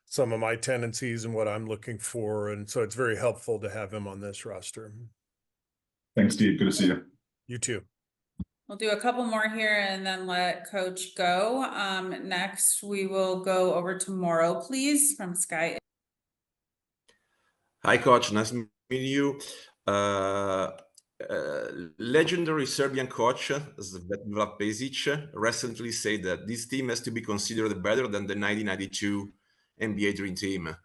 some of my tendencies and what I'm looking for, and so it's very helpful to have him on this roster. Thanks, Steve. Good to see you. You too. We'll do a couple more here and then let Coach go. Next, we will go over to Morrow, please, from Sky. Hi, Coach. Nice meeting you. Legendary Serbian coach Zvezdan Pezic recently said that this team has to be considered better than the 1992 NBA Dream Team.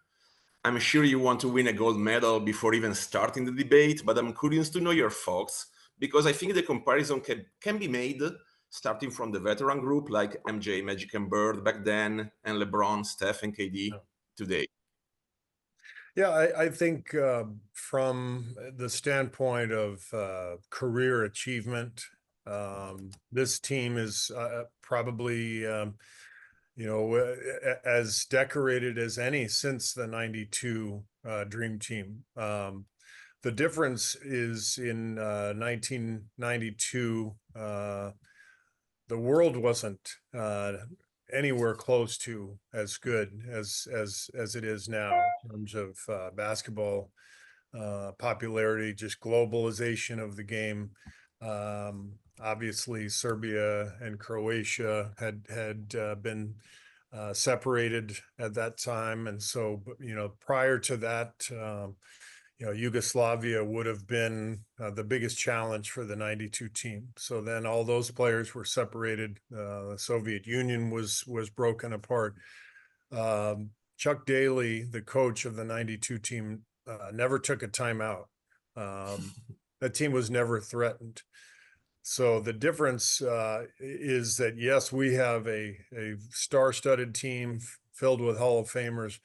I'm sure you want to win a gold medal before even starting the debate, but I'm curious to know your thoughts, because I think the comparison can be made starting from the veteran group like MJ, Magic and Bird back then, and LeBron, Steph, and KD today. Yeah, I think from the standpoint of career achievement, this team is probably, as decorated as any since the 92 Dream Team. The difference is in 1992, the world wasn't anywhere close to as good as it is now in terms of basketball popularity, just globalization of the game. Obviously, Serbia and Croatia had been separated at that time, and so prior to that, Yugoslavia would have been the biggest challenge for the 92 team. So then all those players were separated. The Soviet Union was broken apart. Chuck Daly, the coach of the 92 team, never took a timeout. That team was never threatened. So the difference is that, yes, we have a star-studded team filled with Hall of Famers,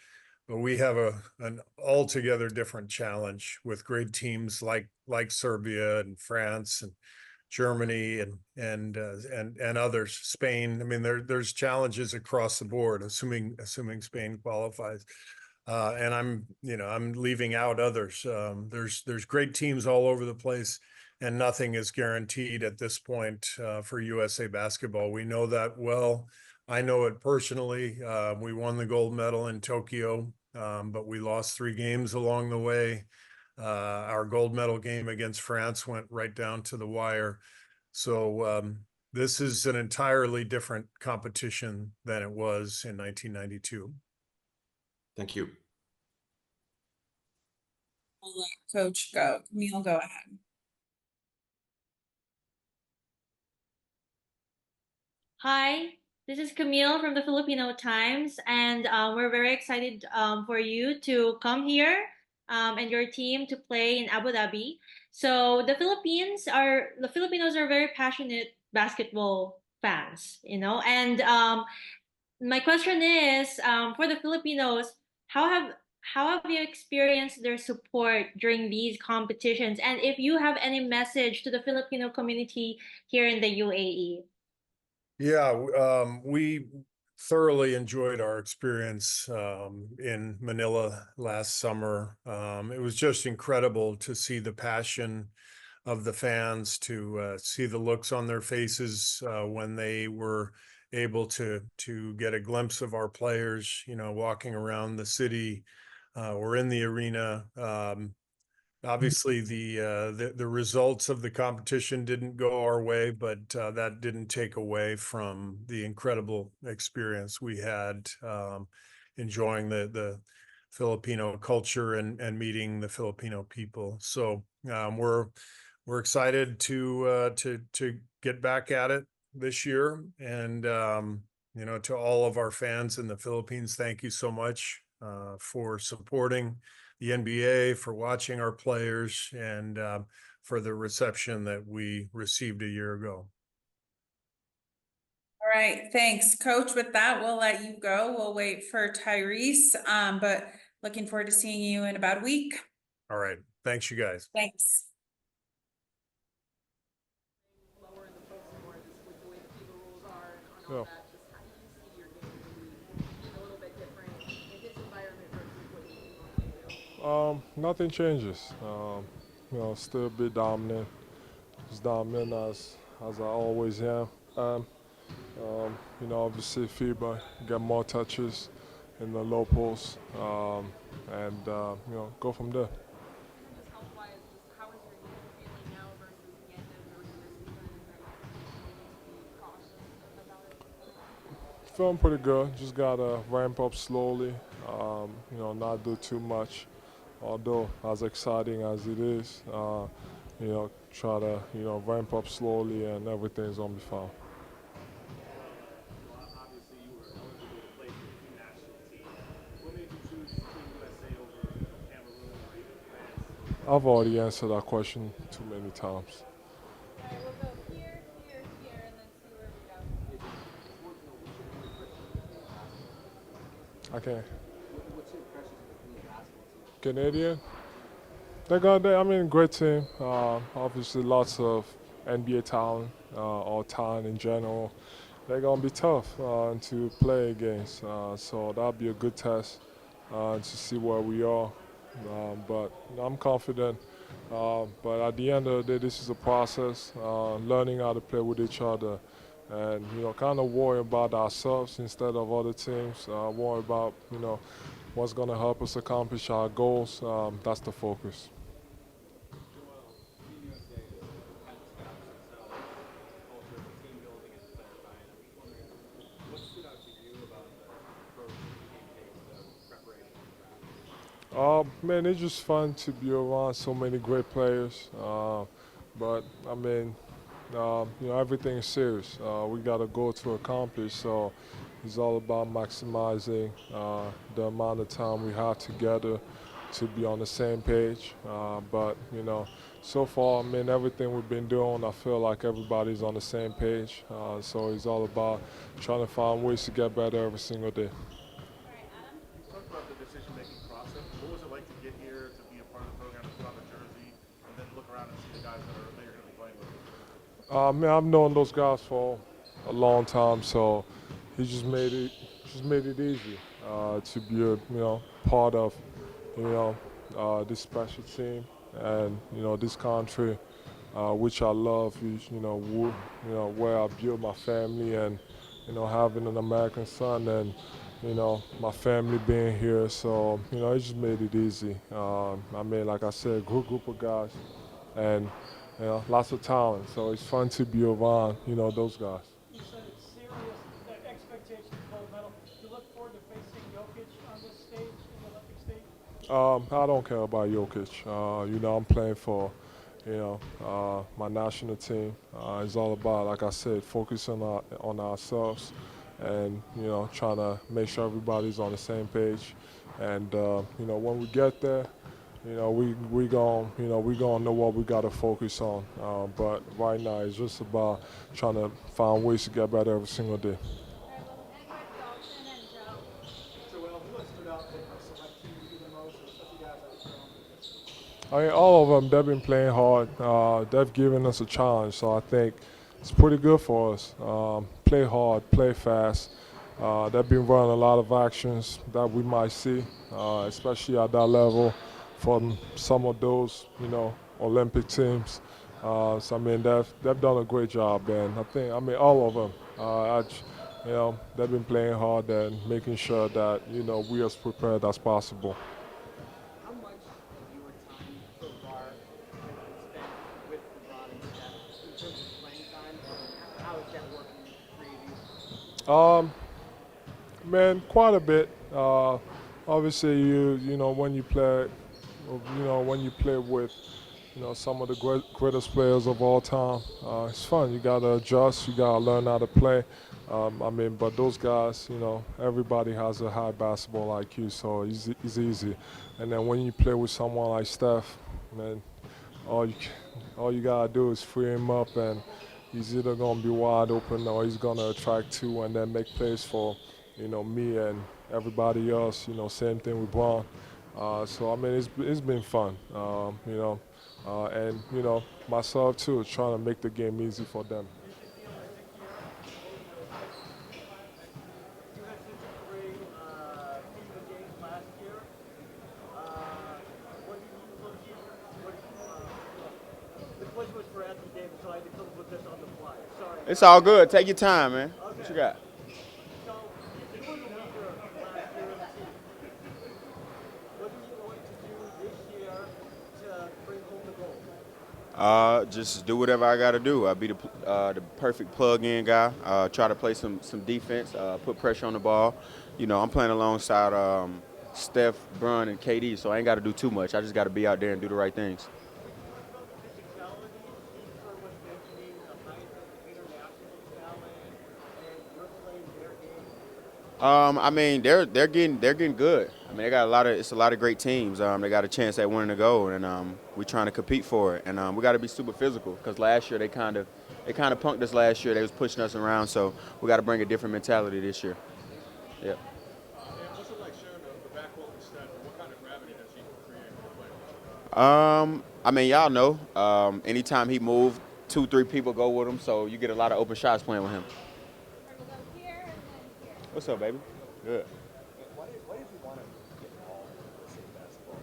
but we have an altogether different challenge with great teams like Serbia and France and Germany and others, Spain. I mean, there's challenges across the board, assuming Spain qualifies. And I'm leaving out others. There's great teams all over the place, and nothing is guaranteed at this point for USA basketball. We know that well. I know it personally. We won the gold medal in Tokyo, but we lost 3 games along the way. Our gold medal game against France went right down to the wire. So this is an entirely different competition than it was in 1992. Thank you. I'll let Coach go. Camille, go ahead. Hi, this is Camille from the Filipino Times, and we're very excited for you to come here and your team to play in Abu Dhabi. So the Filipinos are very passionate basketball fans, and my question is, for the Filipinos, how have you experienced their support during these competitions? And if you have any message to the Filipino community here in the UAE? Yeah, we thoroughly enjoyed our experience in Manila last summer. It was just incredible to see the passion of the fans, to see the looks on their faces when they were able to get a glimpse of our players, walking around the city or in the arena. Obviously, the results of the competition didn't go our way, but that didn't take away from the incredible experience we had enjoying the Filipino culture and meeting the Filipino people. So we're excited to get back at it this year. And to all of our fans in the Philippines, thank you so much for supporting the NBA, for watching our players, and for the reception that we received a year ago. All right, thanks, Coach. With that, we'll let you go. We'll wait for Tyrese, but looking forward to seeing you in about a week. All right, thanks, you guys. Thanks. Yeah. Nothing changes. Still be dominant. As dominant as I always am. Obviously FIBA, get more touches in the low post, and go from there. Feeling pretty good. Just gotta ramp up slowly. Not do too much. Although as exciting as it is, try to ramp up slowly, and everything's gonna be fine. I've already answered that question too many times. Okay. Canadian. Great team. Obviously, lots of NBA talent, or talent in general. They're gonna be tough to play against. So that'll be a good test to see where we are. But I'm confident. But at the end of the day, this is a process. Learning how to play with each other, and kind of worry about ourselves instead of other teams. Worry about what's going to help us accomplish our goals. That's the focus. It's just fun to be around so many great players. But everything is serious. We got a goal to accomplish, so it's all about maximizing the amount of time we have together to be on the same page. But so far, everything we've been doing, I feel like everybody's on the same page. So it's all about trying to find ways to get better every single day. Talk about the decision-making process. What was it like to get here, to be a part of the program, to put on the jersey, and then look around and see the guys that you're going to be playing with? Man, I've known those guys for a long time, so he just made it easy to be part of this special team and this country, which I love. Where I built my family and having an American son and my family being here, so it just made it easy. I mean, like I said, good group of guys, and lots of talent. So it's fun to be around those guys. You said it's serious, the expectations of gold medal. You look forward to facing Jokic on this stage, in the Olympic stage? I don't care about Jokic. I'm playing for my national team. It's all about, like I said, focusing on ourselves and trying to make sure everybody's on the same page. And when we get there, we gonna know what we got to focus on. But right now, it's just about trying to find ways to get better every single day. I mean, all of them, they've been playing hard. They've given us a challenge, so I think it's pretty good for us. Play hard, play fast. They've been running a lot of actions that we might see, especially at that level from some of those, Olympic teams. So I mean, they've done a great job, and I mean, all of them. They've been playing hard and making sure that we're as prepared as possible. How much of your time so far has been spent with LeBron and Steph in terms of playing time? And how is that working for you? Man, quite a bit. Obviously, when you play, with some of the greatest players of all time, it's fun. You gotta adjust. You gotta learn how to play. I mean, but those guys, everybody has a high basketball IQ, so it's easy. And then when you play with someone like Steph, man, all you gotta do is free him up, and he's either gonna be wide open or he's gonna attract two and then make plays for me and everybody else. Same thing with Braun. So I mean, it's been fun. And myself too, trying to make the game easy for them. It's all good. Take your time, man. Okay. What you got? Just do whatever I got to do. I'll be the perfect plug-in guy. Try to play some defense, put pressure on the ball. I'm playing alongside Steph, Bron, and KD, so I ain't got to do too much. I just got to be out there and do the right things. I mean, they're getting good. I mean, they got it's a lot of great teams. They got a chance at winning the gold, and we're trying to compete for it. And we got to be super physical because last year they kind of punked us last year. They was pushing us around, so we got to bring a different mentality this year. Yeah. What's it like sharing the backcourt with Steph? What kind of gravity does he create for the players? I mean, y'all know. Anytime he moves, 2-3 people go with him, so you get a lot of open shots playing with him. What's up, baby? Good. Why did you want to get involved in the city basketball?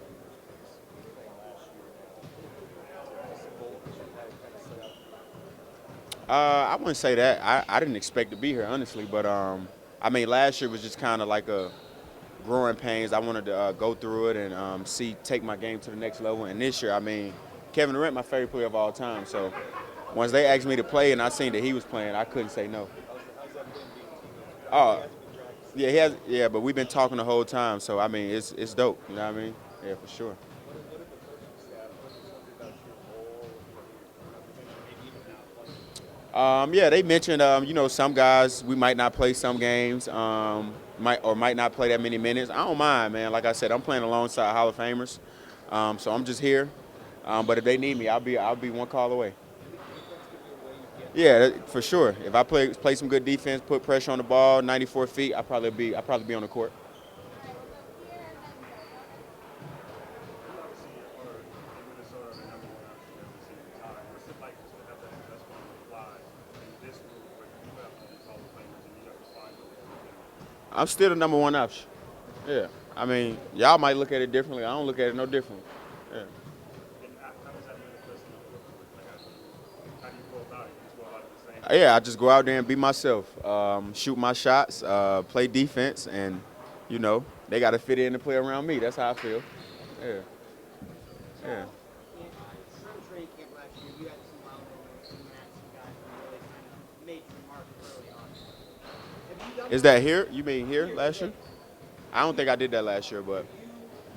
I wouldn't say that. I didn't expect to be here, honestly, but I mean, last year was just kind of like a growing pains. I wanted to go through it and take my game to the next level. And this year, I mean, Kevin Durant, my favorite player of all time. So once they asked me to play and I seen that he was playing, I couldn't say no. Oh. Yeah, but we've been talking the whole time, so I mean, it's dope. You know what I mean? Yeah, for sure. Yeah, they mentioned some guys we might not play some games, might not play that many minutes. I don't mind, man. Like I said, I'm playing alongside Hall of Famers, so I'm just here. But if they need me, I'll be one call away. Yeah, for sure. If I play some good defense, put pressure on the ball, 94 feet, I'll probably be on the court. I'm still the number one option. Yeah. I mean, y'all might look at it differently. I don't look at it no differently. Yeah. Yeah, I just go out there and be myself, shoot my shots, play defense, and, you know, they got to fit in and play around me. That's how I feel. Yeah. Yeah. From training camp last year, you had some wild moments, and you had some guys who really kind of made your mark early on. Have you done Is that here? You mean here last year? I don't think I did that last year, but. Have you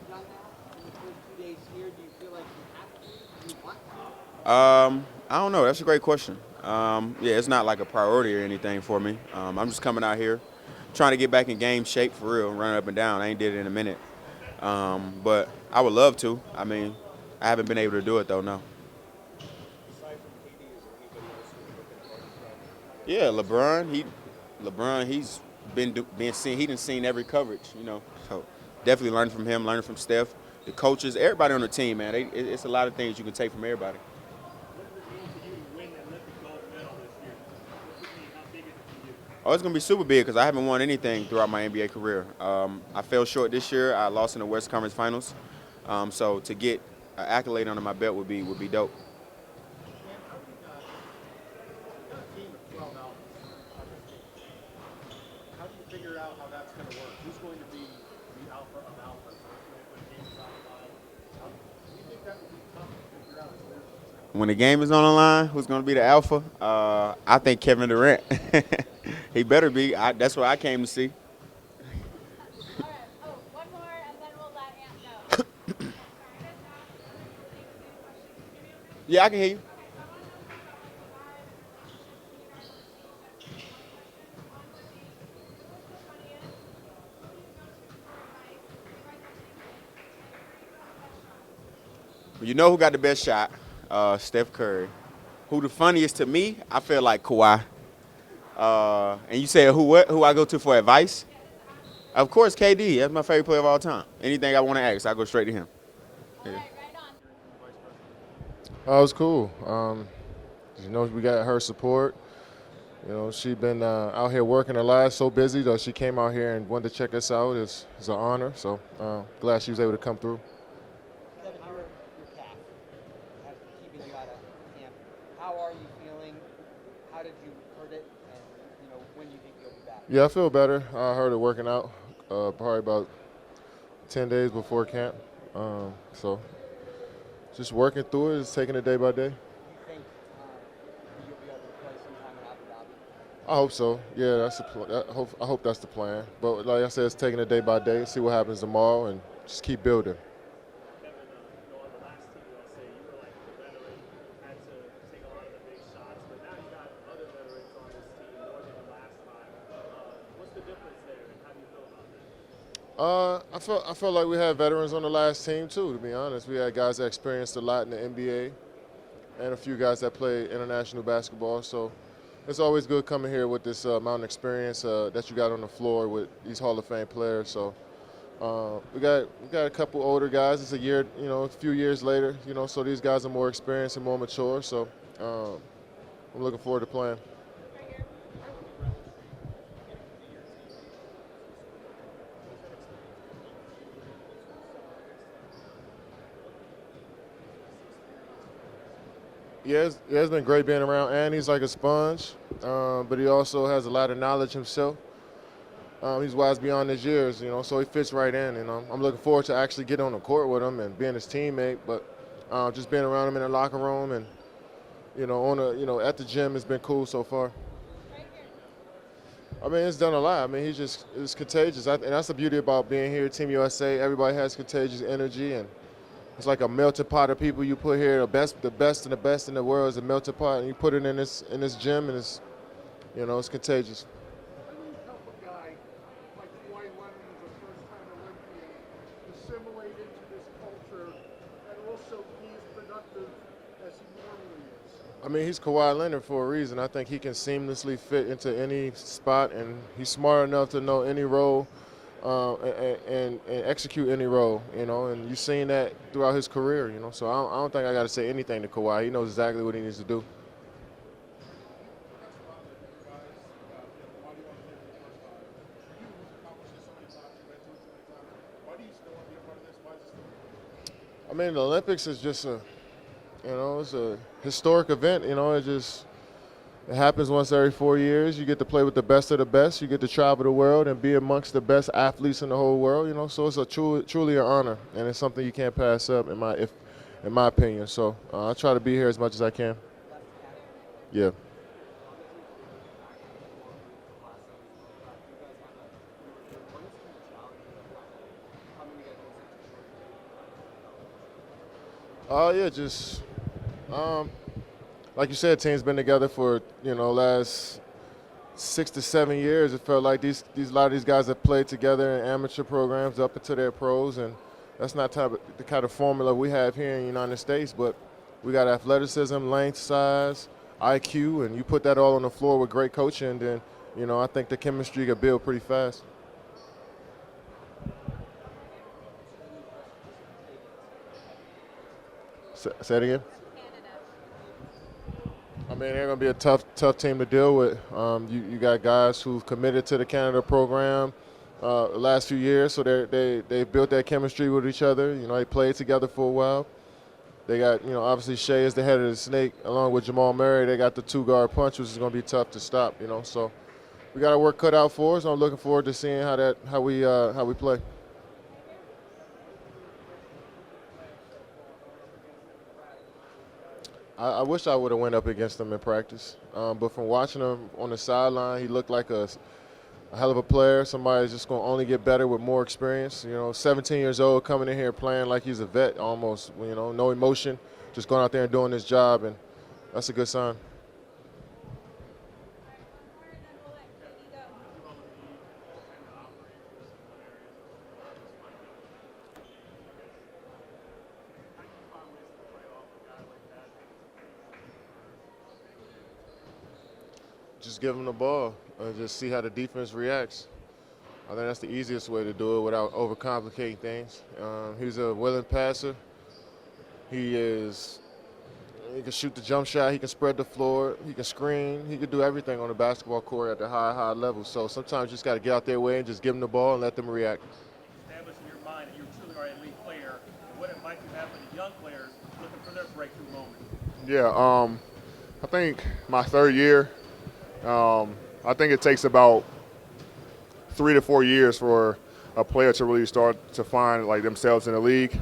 done that in the first 2 days here? Do you feel like you have to? Do you want to? I don't know. That's a great question. Yeah, it's not like a priority or anything for me. I'm just coming out here, trying to get back in game shape for real, running up and down. I ain't did it in a minute, but I would love to. I mean, I haven't been able to do it though. No. Yeah, LeBron, he's been seen. He done seen every coverage, you know. So definitely learning from him, learning from Steph, the coaches, everybody on the team, man. It's a lot of things you can take from everybody. Oh, it's going to be super big because I haven't won anything throughout my NBA career. I fell short this year. I lost in the West Conference Finals. So to get an accolade under my belt would be dope. How do you figure out how that's going to work? Who's going to be the alpha of alphas when the game's on the line? Do you think that would be tough to figure out? When the game is on the line, who's going to be the alpha? I think Kevin Durant. He better be. That's what I came to see. Yeah, I can hear you. You know who got the best shot? Steph Curry. Who the funniest to me? I feel like Kawhi. And you said who I go to for advice? Of course, KD. That's my favorite player of all time. Anything I want to ask, I go straight to him. Yeah. Oh, it was cool. You know, we got her support. You know, she's been out here working her life, so busy that she came out here and wanted to check us out. It's an honor. So glad she was able to come through. Devin, your calf has been keeping you out of camp. How are you feeling? How did you hurt it? And, you know, when do you think you'll be back? Yeah, I feel better. I heard it working out probably about 10 days before camp. So just working through it, just taking it day by day. Do you think you'll be able to play sometime in Abu Dhabi? I hope so. Yeah, I hope that's the plan. But like I said, it's taking it day by day, see what happens tomorrow, and just keep building. I felt like we had veterans on the last team too. To be honest, we had guys that experienced a lot in the NBA, and a few guys that play international basketball. So it's always good coming here with this amount of experience that you got on the floor with these Hall of Fame players. So we got a couple older guys. It's a year, you know, a few years later, you know. So these guys are more experienced and more mature. So I'm looking forward to playing. Yeah, it's been great being around, and he's like a sponge, but he also has a lot of knowledge himself. He's wise beyond his years, you know, so he fits right in, and I'm looking forward to actually getting on the court with him and being his teammate, but just being around him in the locker room and, you know, at the gym has been cool so far. I mean, it's done a lot. I mean, it's contagious, and that's the beauty about being here at Team USA. Everybody has contagious energy, and it's like a melting pot of people you put here. The best and the best in the world is a melting pot, and you put it in this gym, and it's, you know, it's contagious. How do you help a guy like Kawhi Leonard, who's a first-time Olympian, assimilate into this culture and also be as productive as he normally is? I mean, he's Kawhi Leonard for a reason. I think he can seamlessly fit into any spot, and he's smart enough to know any role. And execute any role, you know, and you've seen that throughout his career, you know. So I don't think I got to say anything to Kawhi. He knows exactly what he needs to do. mean, the Olympics is just it's a historic event. It happens once every 4 years. You get to play with the best of the best. You get to travel the world and be amongst the best athletes in the whole world. So it's truly an honor, and it's something you can't pass up, in my opinion. So I try to be here as much as I can. Yeah. Like you said, team's been together for last 6 to 7 years. It felt like a lot of these guys have played together in amateur programs up into their pros, and that's not the kind of formula we have here in the United States. But we got athleticism, length, size, IQ, and you put that all on the floor with great coaching, then I think the chemistry could build pretty fast. Say it again. I mean, they're going to be a tough team to deal with. You got guys who've committed to the Canada program the last few years, so they built that chemistry with each other. They played together for a while. They got, obviously Shea is the head of the snake, along with Jamal Murray. They got the two-guard punch, which is going to be tough to stop. So we got our work cut out for us. I'm looking forward to seeing how we play. I wish I would have went up against him in practice, but from watching him on the sideline, he looked like a hell of a player. Somebody's just going to only get better with more experience. 17 years old, coming in here playing like he's a vet almost. No emotion, just going out there and doing his job, and that's a good sign. Just give him the ball and just see how the defense reacts. I think that's the easiest way to do it without overcomplicating things. He's a willing passer. He can shoot the jump shot. He can spread the floor. He can screen. He can do everything on the basketball court at the high level. So sometimes you just got to get out their way and just give them the ball and let them react. Establish in your mind that you truly are an elite player. What advice do you have for the young players looking for their breakthrough moment? Yeah, I think my third year, I think it takes about 3 to 4 years for a player to really start to find themselves in the league.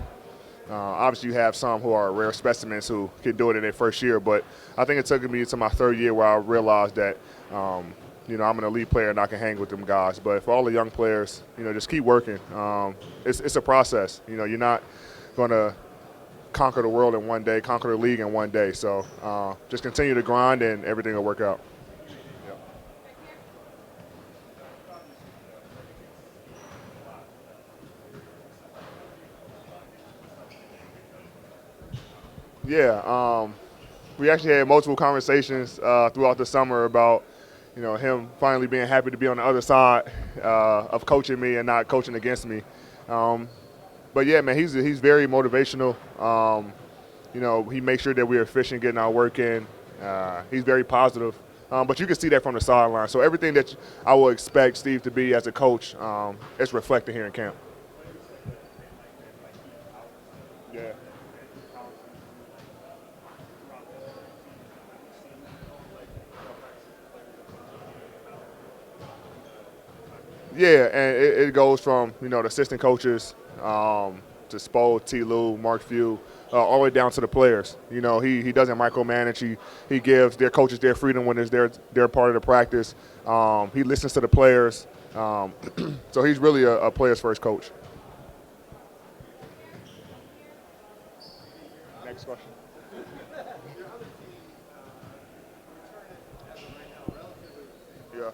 Obviously, you have some who are rare specimens who can do it in their first year, but I think it took me to my third year where I realized that, I'm an elite player and I can hang with them guys. But for all the young players, just keep working. It's a process. You're not going to conquer the world in one day, conquer the league in one day. So just continue to grind and everything will work out. Yeah, we actually had multiple conversations throughout the summer about, him finally being happy to be on the other side of coaching me and not coaching against me. But yeah, man, he's very motivational. He makes sure that we're efficient getting our work in. He's very positive. But you can see that from the sideline. So everything that I will expect Steve to be as a coach, it's reflected here in camp. Yeah. Yeah, and it goes from, the assistant coaches to Spo, T. Lou, Mark Few, all the way down to the players. He doesn't micromanage. He gives their coaches their freedom when it's their part of the practice. He listens to the players. So he's really a player's first coach. Next question. Yeah.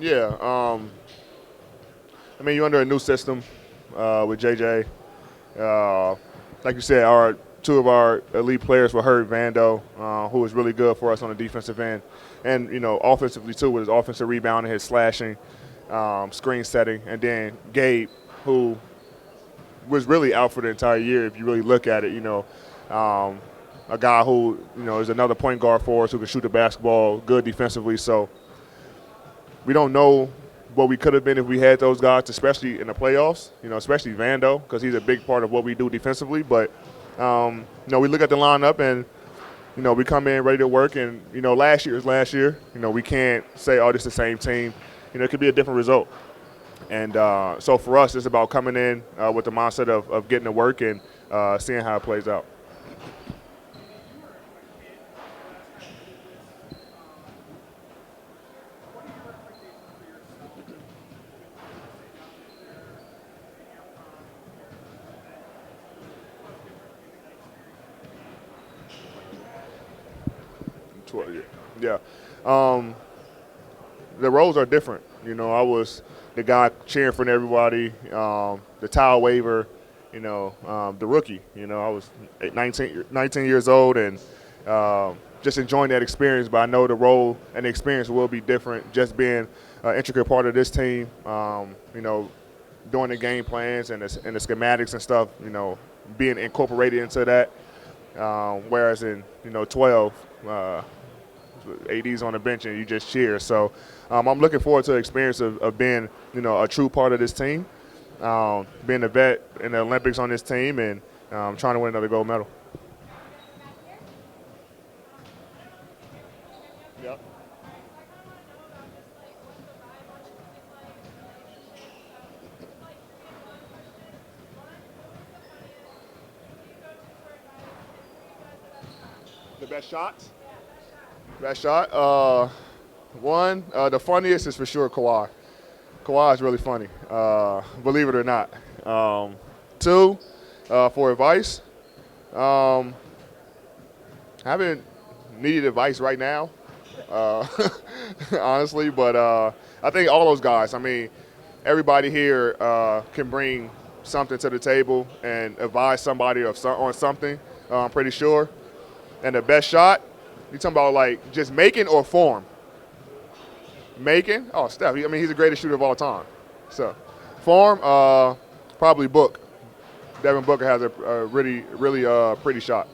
Yeah, you're under a new system with JJ. Like you said, two of our elite players were hurt. Vando, who was really good for us on the defensive end, and offensively too with his offensive rebounding, his slashing. screen setting, and then Gabe, who was really out for the entire year if you really look at it, a guy who, is another point guard for us who can shoot the basketball, good defensively. So we don't know what we could have been if we had those guys, especially in the playoffs, especially Vando, because he's a big part of what we do defensively. But, we look at the lineup and, we come in ready to work. And, last year is last year. We can't say, oh, this is the same team. It could be a different result. And so for us, it's about coming in with the mindset of getting to work and seeing how it plays out. Yeah. The roles are different. I was the guy cheering for everybody, the towel waver, the rookie. I was 19 years old and just enjoying that experience. But I know the role and the experience will be different, just being an intricate part of this team, doing the game plans and the schematics and stuff, being incorporated into that. Whereas in, 12, AD's on the bench and you just cheer. So I'm looking forward to the experience of being, a true part of this team, being a vet in the Olympics on this team, and trying to win another gold medal. Yep. The best shots? Best shot? One, the funniest is for sure Kawhi. Kawhi is really funny, believe it or not. Two, for advice, haven't needed advice right now, honestly, but I think all those guys, everybody here can bring something to the table and advise somebody on something, I'm pretty sure. And the best shot, you talking about like just making or form? Making? Oh, Steph. He's the greatest shooter of all time. So, form, probably Book. Devin Booker has a really, really pretty shot.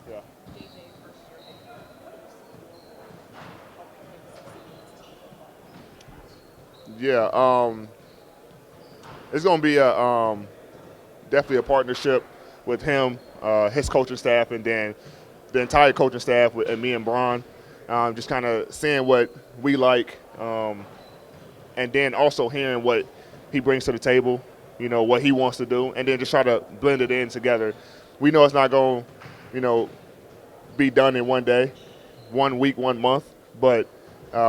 Yeah. Yeah. It's gonna be definitely a partnership with him, his coaching staff, and then the entire coaching staff and me and Bron, just kind of seeing what we like, and then also hearing what he brings to the table, what he wants to do, and then just try to blend it in together. We know it's not going to, be done in one day, 1 week, 1 month, but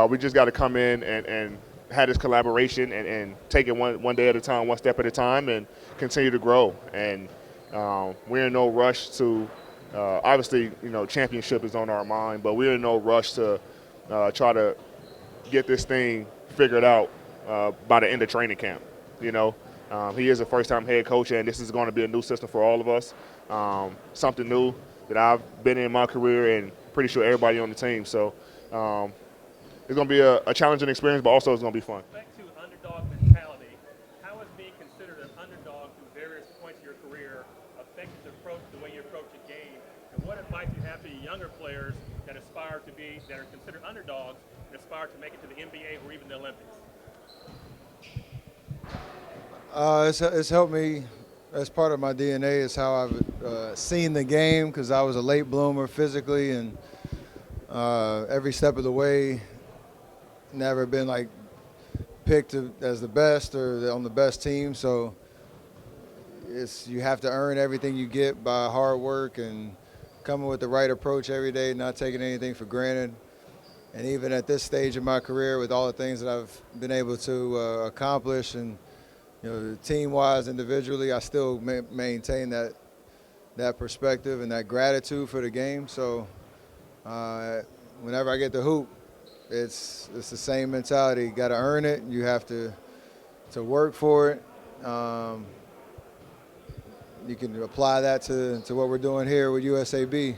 we just got to come in and have this collaboration and take it one day at a time, one step at a time, and continue to grow. And we're in no rush to obviously, championship is on our mind, but we're in no rush to try to get this thing figured out by the end of training camp. He is a first-time head coach, and this is going to be a new system for all of us, something new that I've been in my career and pretty sure everybody on the team. So it's going to be a challenging experience, but also it's going to be fun. Back to underdog mentality, how has being considered an underdog through various points of your career affected the way you approach a game? And what advice do you have to younger players that aspire to be, that are considered underdogs, and aspire to make it to the NBA or even the Olympics? It's helped me. As part of my DNA is how I've seen the game, because I was a late bloomer physically, and every step of the way, never been like picked as the best or on the best team. So you have to earn everything you get by hard work and coming with the right approach every day, not taking anything for granted. And even at this stage of my career, with all the things that I've been able to accomplish, and team-wise, individually, I still maintain that perspective and that gratitude for the game. So whenever I get to hoop, it's the same mentality. You got to earn it. You have to work for it. You can apply that to what we're doing here with USAB.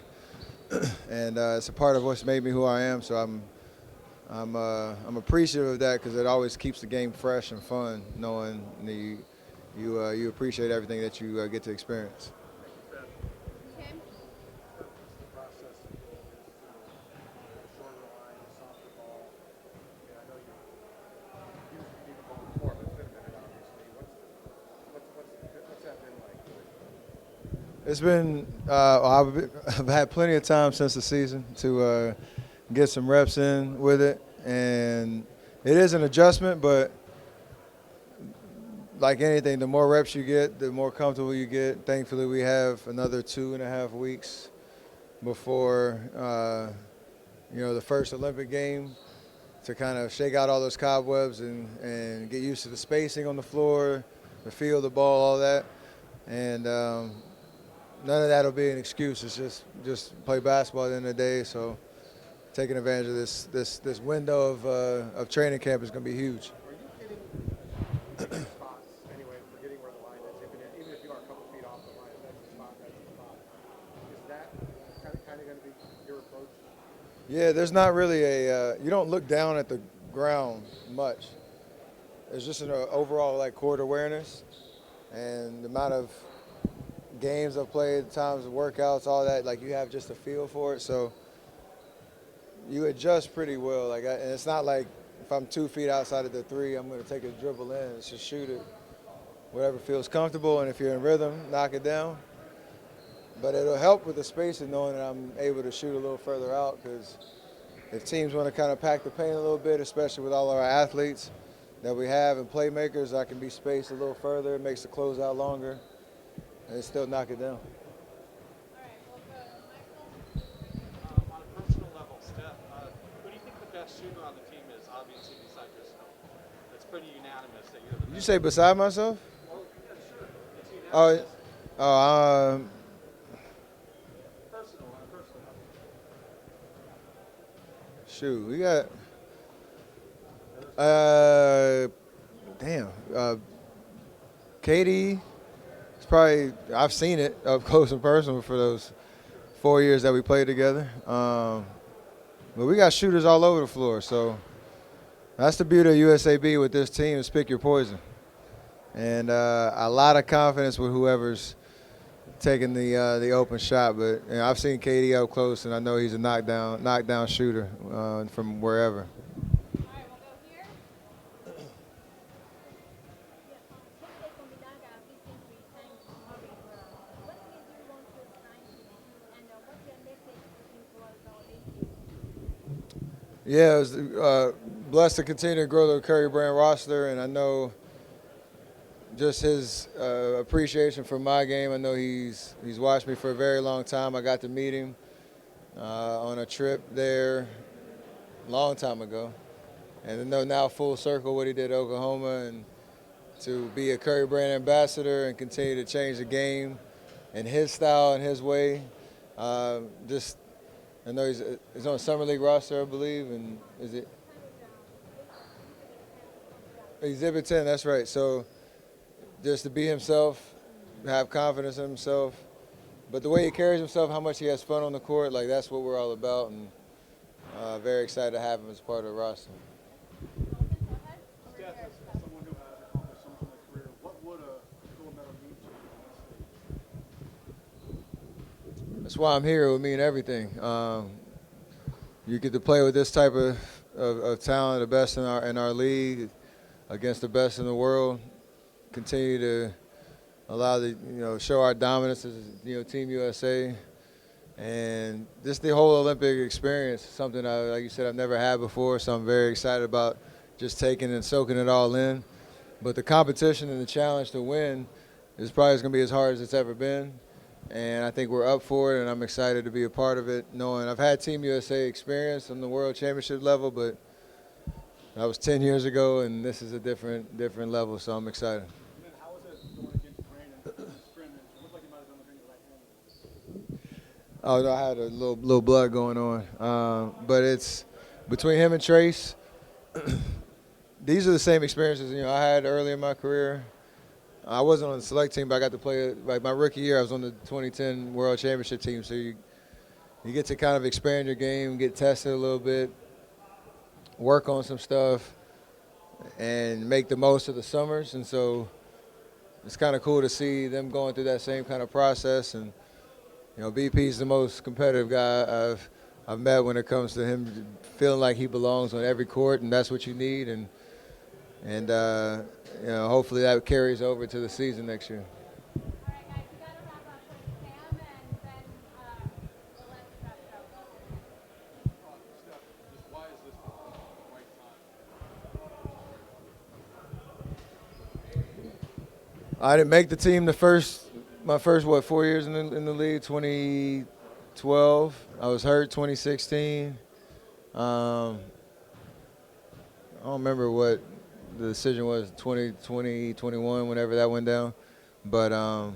and it's a part of what's made me who I am. So I'm appreciative of that because it always keeps the game fresh and fun, knowing you appreciate everything that you get to experience. It's been, I've had plenty of time since the season to get some reps in with it, and it is an adjustment, but like anything, the more reps you get, the more comfortable you get. Thankfully, we have another 2.5 weeks before, the first Olympic game to kind of shake out all those cobwebs and get used to the spacing on the floor, the feel of the ball, all that. And none of that will be an excuse. It's just play basketball at the end of the day. So taking advantage of this window of training camp is going to be huge. Are you getting spots anyway, forgetting where the line is? Even if you are a couple feet off the line, that's the spot, that's the spot. Is that kind of going to be your approach? Yeah, there's not really you don't look down at the ground much. It's just an overall like court awareness and the amount of games I've played, times of workouts, all that, like you have just a feel for it. So you adjust pretty well. And it's not like if I'm 2 feet outside of the three, I'm going to take a dribble in. It's just shoot it, whatever feels comfortable. And if you're in rhythm, knock it down. But it'll help with the spacing knowing that I'm able to shoot a little further out because if teams want to kind of pack the paint a little bit, especially with all of our athletes that we have and playmakers, I can be spaced a little further. It makes the closeout longer. And still knock it down. On a personal level, Steph, who do you think the best shooter on the team is, obviously, besides yourself? It's pretty unanimous that you're the best. Did you say beside myself? Well, yeah, sure. It's unanimous. Personal, on a personal level. Shoot, we got Katie. Probably I've seen it up close and personal for those 4 years that we played together. But we got shooters all over the floor, so that's the beauty of USAB with this team is pick your poison. And a lot of confidence with whoever's taking the open shot. But I've seen KD up close, and I know he's a knockdown shooter from wherever. Yeah, I was blessed to continue to grow the Curry brand roster, and I know just his appreciation for my game. I know he's watched me for a very long time. I got to meet him on a trip there a long time ago, and I know now full circle what he did at Oklahoma, and to be a Curry brand ambassador and continue to change the game in his style and his way. I know he's on a summer league roster, I believe, and is it Exhibit 10? That's right. So just to be himself, have confidence in himself, but the way he carries himself, how much he has fun on the court, like that's what we're all about, and very excited to have him as part of the roster. Steph, as someone who has accomplished so much in their career, what would a gold medal mean to you? That's why I'm here. It would mean everything. You get to play with this type of talent, the best in our league, against the best in the world. Continue to allow show our dominance as Team USA, and just the whole Olympic experience. Something like you said, I've never had before, so I'm very excited about just taking and soaking it all in. But the competition and the challenge to win is probably going to be as hard as it's ever been. And I think we're up for it, and I'm excited to be a part of it, knowing I've had Team USA experience on the World Championship level, but that was 10 years ago, and this is a different level, so I'm excited. And then how was it going against Durant in the scrimmage? It looked like you might have done the thing with the right hand. Oh, no, I had a little blood going on. But it's between him and Trace, these are the same experiences I had early in my career. I wasn't on the select team, but I got to play. Like my rookie year, I was on the 2010 World Championship team. So you you get to kind of expand your game, get tested a little bit, work on some stuff, and make the most of the summers. And so it's kind of cool to see them going through that same kind of process. And BP's the most competitive guy I've met when it comes to him feeling like he belongs on every court, and that's what you need. And hopefully that carries over to the season next year. I didn't make the team my first 4 years in the league. 2012, I was hurt. 2016, I don't remember what the decision was. 2020, 21, whenever that went down. But I'm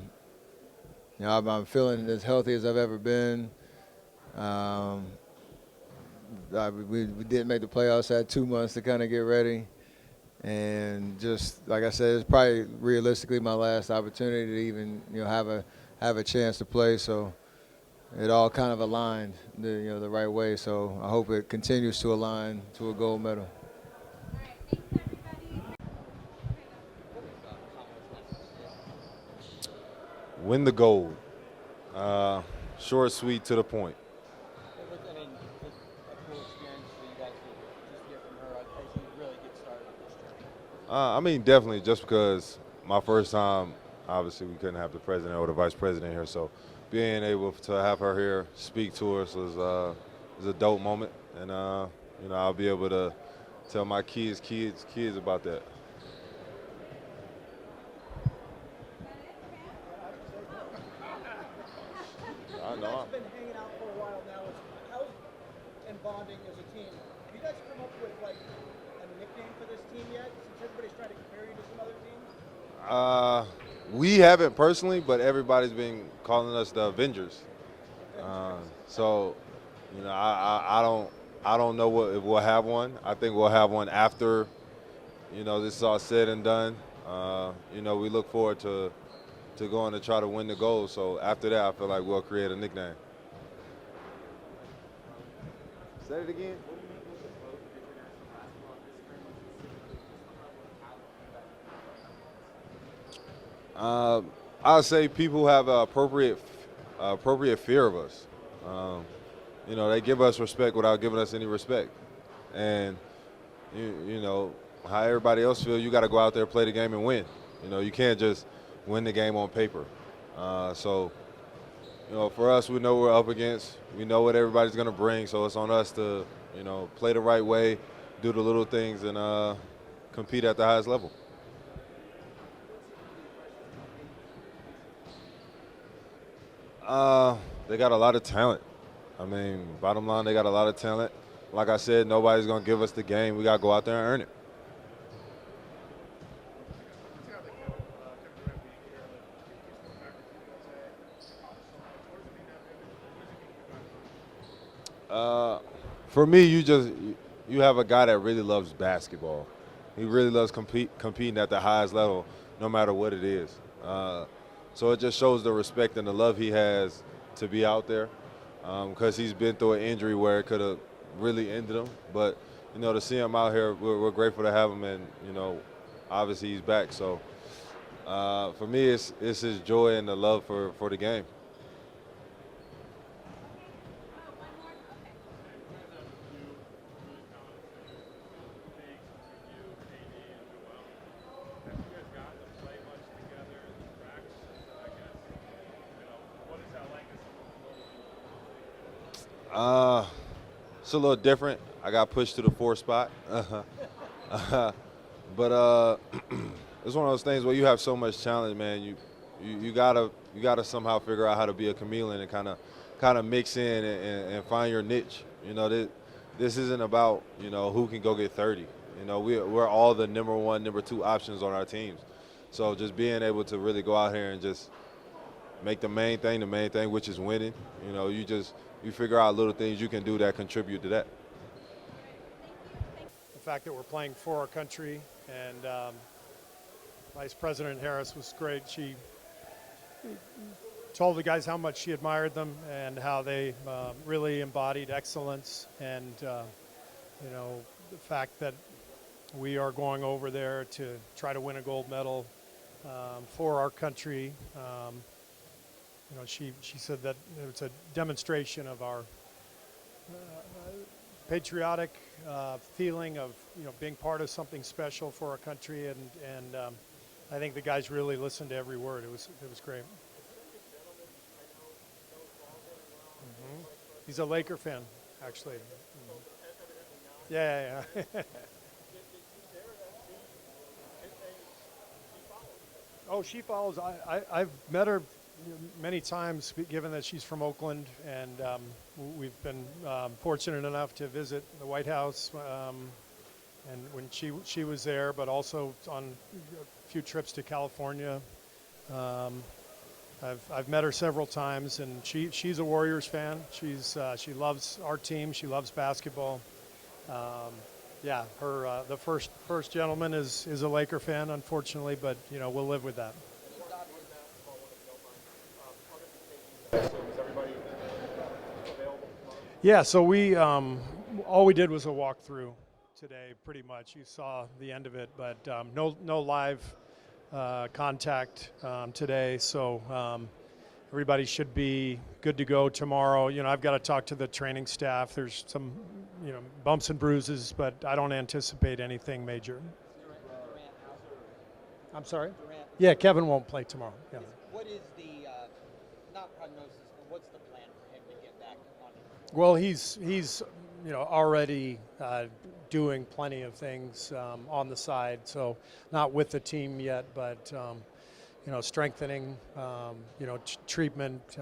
feeling as healthy as I've ever been. We did make the playoffs. Had 2 months to kind of get ready. And just like I said, it's probably realistically my last opportunity to even have a chance to play. So it all kind of aligned the right way. So I hope it continues to align to a gold medal. Win the gold. Short, sweet, to the point. Definitely, just because my first time, obviously we couldn't have the president or the vice president here, so being able to have her here speak to us was a dope moment, and I'll be able to tell my kids about that. I know. You guys have been hanging out for a while now. How's and bonding as a team? Have you guys come up with like a nickname for this team yet? Since everybody's trying to compare you to some other teams. We haven't personally, but everybody's been calling us the Avengers. So, I don't know if we'll have one. I think we'll have one after, this is all said and done. We look forward to going to try to win the gold. So after that, I feel like we'll create a nickname. Say it again. I'll say people have appropriate fear of us. They give us respect without giving us any respect. And, how everybody else feels, you got to go out there, play the game, and win. You can't just win the game on paper. So, for us, we know what we're up against. We know what everybody's going to bring, so it's on us to, play the right way, do the little things, and compete at the highest level. They got a lot of talent. Bottom line, they got a lot of talent. Like I said, nobody's going to give us the game. We got to go out there and earn it. For me, you have a guy that really loves basketball. He really loves competing at the highest level, no matter what it is. So it just shows the respect and the love he has to be out there, because he's been through an injury where it could have really ended him. But to see him out here, we're grateful to have him, and obviously he's back. So for me, it's his joy and the love for the game. It's a little different. I got pushed to the 4th spot. But it's one of those things where you have so much talent, man. You gotta somehow figure out how to be a chameleon and kind of mix in and find your niche. This isn't about who can go get 30. We're all the number 1, number 2 options on our teams. So just being able to really go out here and just make the main thing, which is winning. You figure out little things you can do that contribute to that. The fact that we're playing for our country, and Vice President Harris was great. She told the guys how much she admired them and how they really embodied excellence, and the fact that we are going over there to try to win a gold medal for our country. She said that it's a demonstration of our patriotic feeling of being part of something special for our country, and I think the guys really listened to every word. It was great. He's a Laker fan, actually. Yeah. Oh, she follows. I've met her many times, given that she's from Oakland, and we've been fortunate enough to visit the White House, and when she was there, but also on a few trips to California. I've met her several times, and she's a Warriors fan. She loves our team. She loves basketball. The first gentleman is a Laker fan, unfortunately, but we'll live with that. Yeah, so we all we did was a walkthrough today, pretty much. You saw the end of it, but no live contact today. So everybody should be good to go tomorrow. I've got to talk to the training staff. There's some bumps and bruises, but I don't anticipate anything major. I'm sorry? Durant. Yeah, Kevin won't play tomorrow. Yeah. What is the not prognosis, but what's the plan for him to get back on it? Well, he's already doing plenty of things on the side, so not with the team yet, but strengthening, treatment.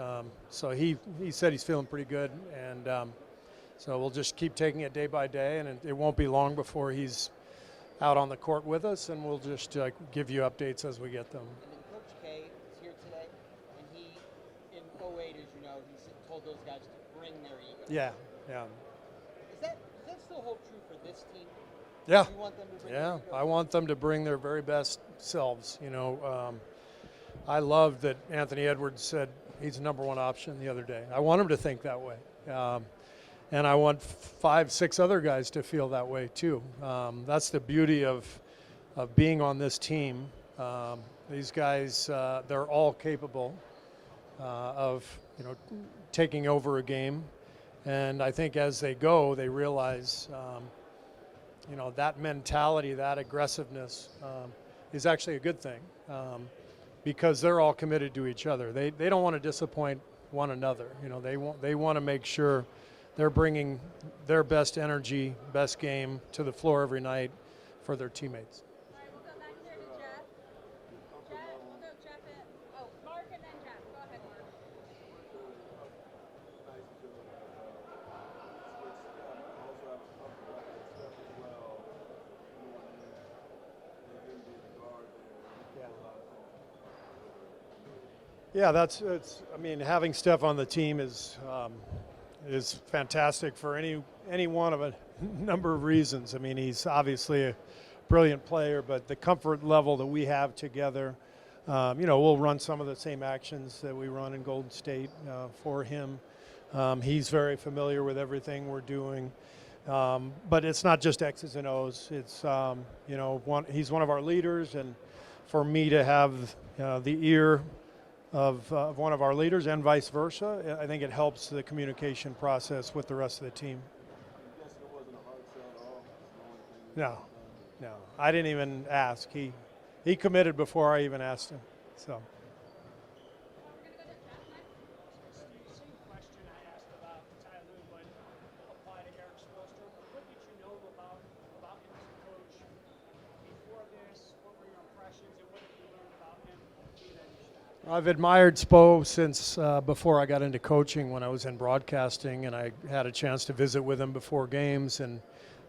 So he said he's feeling pretty good, and so we'll just keep taking it day by day, and it won't be long before he's out on the court with us, and we'll just give you updates as we get them. And then Coach K is here today, and he, in 2008, as you know, he told those guys to bring their ego. Yeah. Does that still hold true for this team? Yeah. You want them to bring their ego? I want them to bring their very best selves. I love that Anthony Edwards said he's the number one option the other day. I want him to think that way. And I want 5-6 other guys to feel that way too. That's the beauty of being on this team. These guys, they're all capable of taking over a game, and I think as they go, they realize that mentality, that aggressiveness is actually a good thing, because they're all committed to each other. They don't want to disappoint one another. They want to make sure they're bringing their best energy, best game to the floor every night for their teammates. All right, we'll go back here to Jeff. We'll go Jeff in. Oh, Mark and then Jeff. Go ahead, Mark. Yeah, having Steph on the team is fantastic for any one of a number of reasons. He's obviously a brilliant player, but the comfort level that we have together, we'll run some of the same actions that we run in Golden State for him. He's very familiar with everything we're doing. But it's not just X's and O's. It's, he's one of our leaders, and for me to have the ear of one of our leaders and vice versa, I think it helps the communication process with the rest of the team. No, I didn't even ask. He committed before I even asked him. So. I've admired Spo since before I got into coaching, when I was in broadcasting, and I had a chance to visit with him before games and,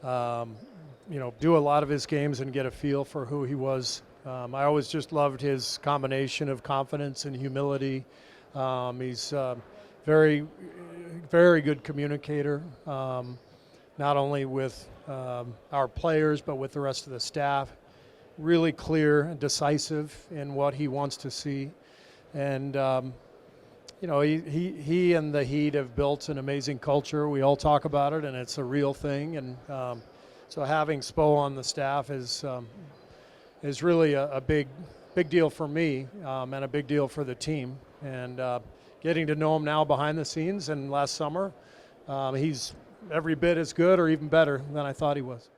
do a lot of his games and get a feel for who he was. I always just loved his combination of confidence and humility. He's a very, very good communicator, not only with our players, but with the rest of the staff. Really clear and decisive in what he wants to see. And, you know, he and the Heat have built an amazing culture. We all talk about it, and it's a real thing. And so having Spo on the staff is really a big deal for me, and a big deal for the team. And getting to know him now behind the scenes and last summer, he's every bit as good or even better than I thought he was.